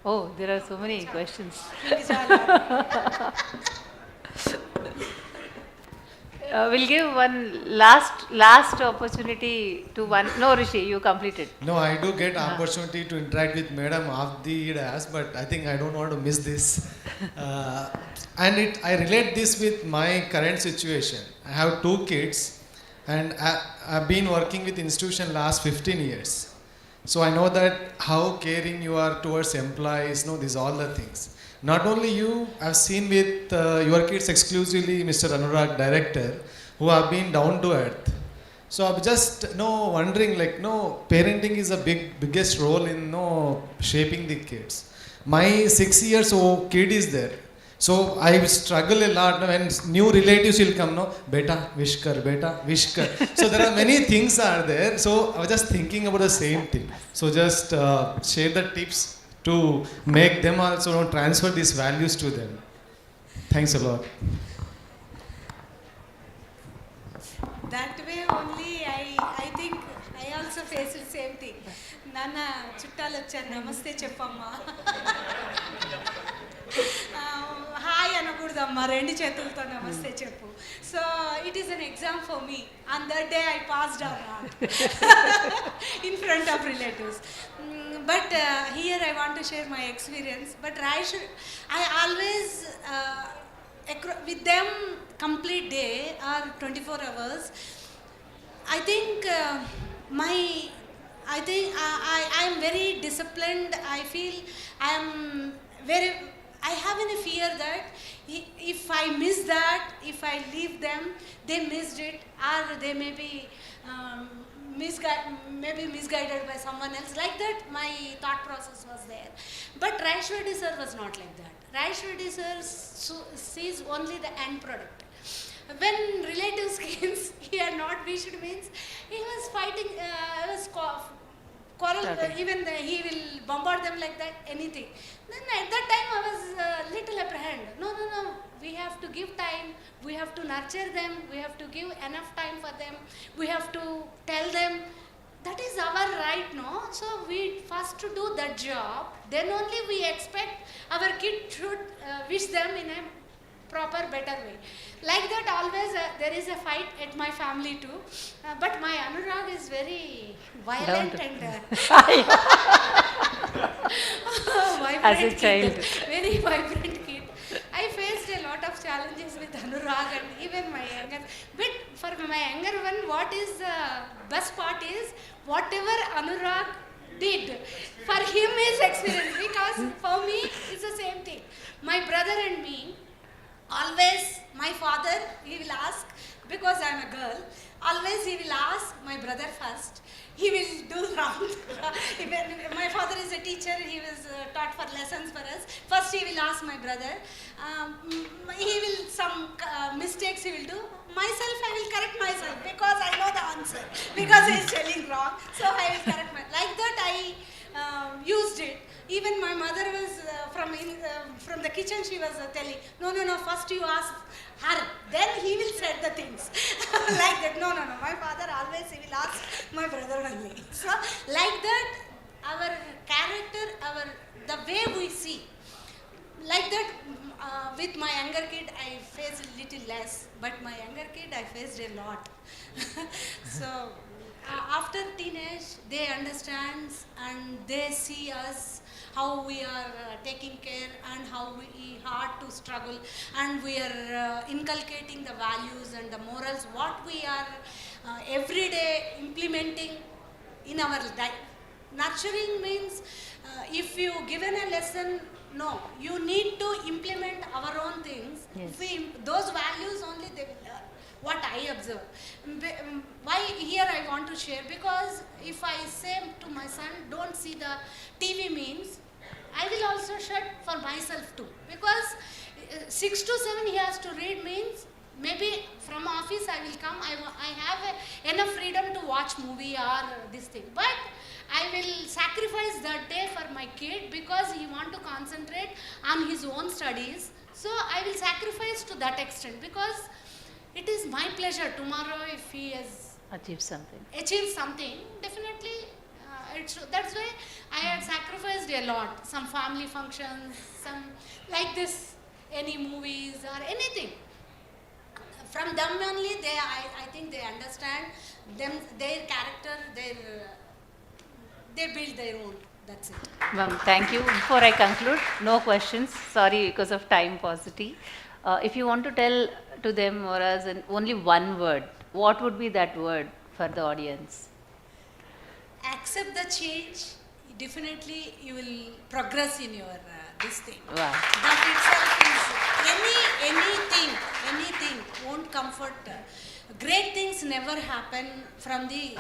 Oh, there are so many questions. We'll give one last opportunity to one. No, Rishi, you completed. No, I do get opportunity to interact with Madam off the dais, but I think I don't want to miss this. And I relate this with my current situation. I have 2 kids, and I've been working with institution last 15 years. So I know that how caring you are towards employees, these all the things. Not only you, I've seen with your kids exclusively, Mr. Anurag, director, who have been down to earth. So I'm just wondering, parenting is a biggest role in shaping the kids. My 6 years old kid is there. So I struggle a lot when new relatives will come, beta, wish kar, beta, wish kar. So there are many things are there. So I was just thinking about the same thing. So just share the tips to make them also transfer these values to them. Thanks a lot. That way only I think I also face the same thing. Nana chuttalu vacharu namaste cheppamma. Hi anakudamma rendu chetulto namaste cheppu. So it is an exam for me. On that day I passed or not in front of relatives. But here I want to share my experience. But I always with them complete day or 24 hours. I think I am very disciplined. I feel I have a fear that if I miss that, if I leave them, they missed it, or they may be misguided by someone else. Like that, my thought process was there. But Raishwadi sir was not like that. Raishwadi sir sees only the end product. When relatives came, he had not wished means he was fighting, quarrel, even he will bombard them like that, anything. Then at that time I was little apprehended. No, we have to give time, we have to nurture them, we have to give enough time for them, we have to tell them. That is our right, no? So we first to do that job, then only we expect our kid should wish them in a proper, better way. Like that always there is a fight at my family too. But my Anurag is very violent and vibrant as a child. Very vibrant kid. I faced a lot of challenges with Anurag and even my younger. But for my younger one, what is the best part is whatever Anurag did, for him is experience, because for me it's the same thing. My brother and me, always my father, he will ask, because I am a girl, always he will ask my brother first. He will do round. My father is a teacher, he was taught for lessons for us. First he will ask my brother. He will, some mistakes he will do. Myself, I will correct myself because I know the answer. Because he is telling wrong. So I will correct myself. Like that I used it. Even my mother was from the kitchen, she was telling, no, first you ask her, then he will set the things. Like that, no, my father always, he will ask my brother only. So like that, our character, the way we see, like that, with my younger kid, I faced a little less, but my younger kid, I faced a lot. So after teenage, they understand and they see us, how we are taking care and how we hard to struggle, and we are inculcating the values and the morals, what we are every day implementing in our life. Nurturing means if you given a lesson, no, you need to implement our own things. Yes. Those values only they will learn. What I observe. Why here I want to share, because if I say to my son, don't see the TV means, I will also shut for myself too. Because 6 to 7 he has to read means, maybe from office I will come, I have enough freedom to watch movie or this thing. But I will sacrifice that day for my kid because he want to concentrate on his own studies. So I will sacrifice to that extent, because it is my pleasure tomorrow if he has Achieve something. Definitely. That's why I had sacrificed a lot. Some family functions, some like this, any movies or anything. From them only, I think they understand them, their character, they build their own. That's it. Ma'am, thank you. Before I conclude, no questions. Sorry, because of time paucity. If you want to tell to them or us in only one word, what would be that word for the audience? Accept the change. Definitely, you will progress in your this thing. Wow. That itself is anything won't comfort. Great things never happen from the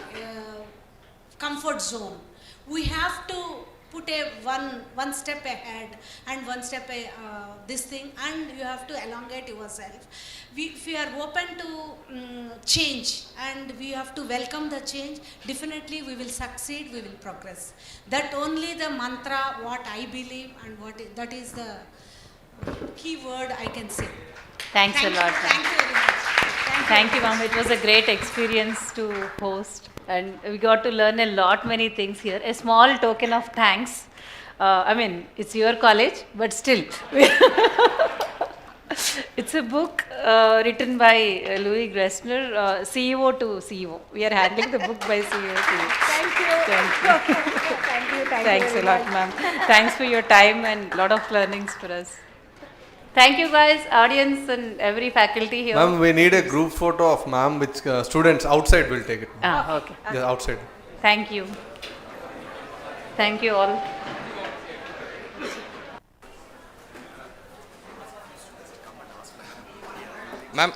comfort zone. We have to put a one step ahead and one step this thing, and you have to elongate yourself. If we are open to change and we have to welcome the change, definitely we will succeed, we will progress. That only the mantra what I believe, and that is the key word I can say. Thanks a lot. Thank you very much. Thank you, ma'am. It was a great experience to host, and we got to learn a lot, many things here. A small token of thanks. I mean, it's your college, but still. It's a book written by Louis Gressner, CEO to CEO. We are handling the book by CEO to CEO. Thank you. Thank you. Thank you. Thanks a lot, ma'am. Thanks for your time and lot of learnings for us. Thank you, guys, audience, and every faculty here. Ma'am, we need a group photo of ma'am which students outside will take it. Okay. Yeah, outside. Thank you. Thank you all. Ma'am,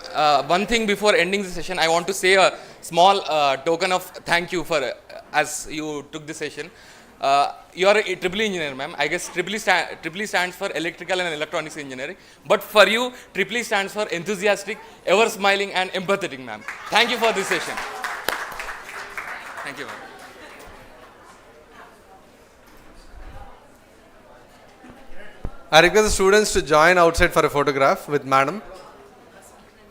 one thing before ending the session, I want to say a small token of thank you for as you took the session. You are a EEE engineer, ma'am. I guess EEE stands for Electrical and Electronics Engineering. But for you, EEE stands for enthusiastic, ever smiling, and empathetic, ma'am. Thank you for this session. Thank you, ma'am. I request the students to join outside for a photograph with madam.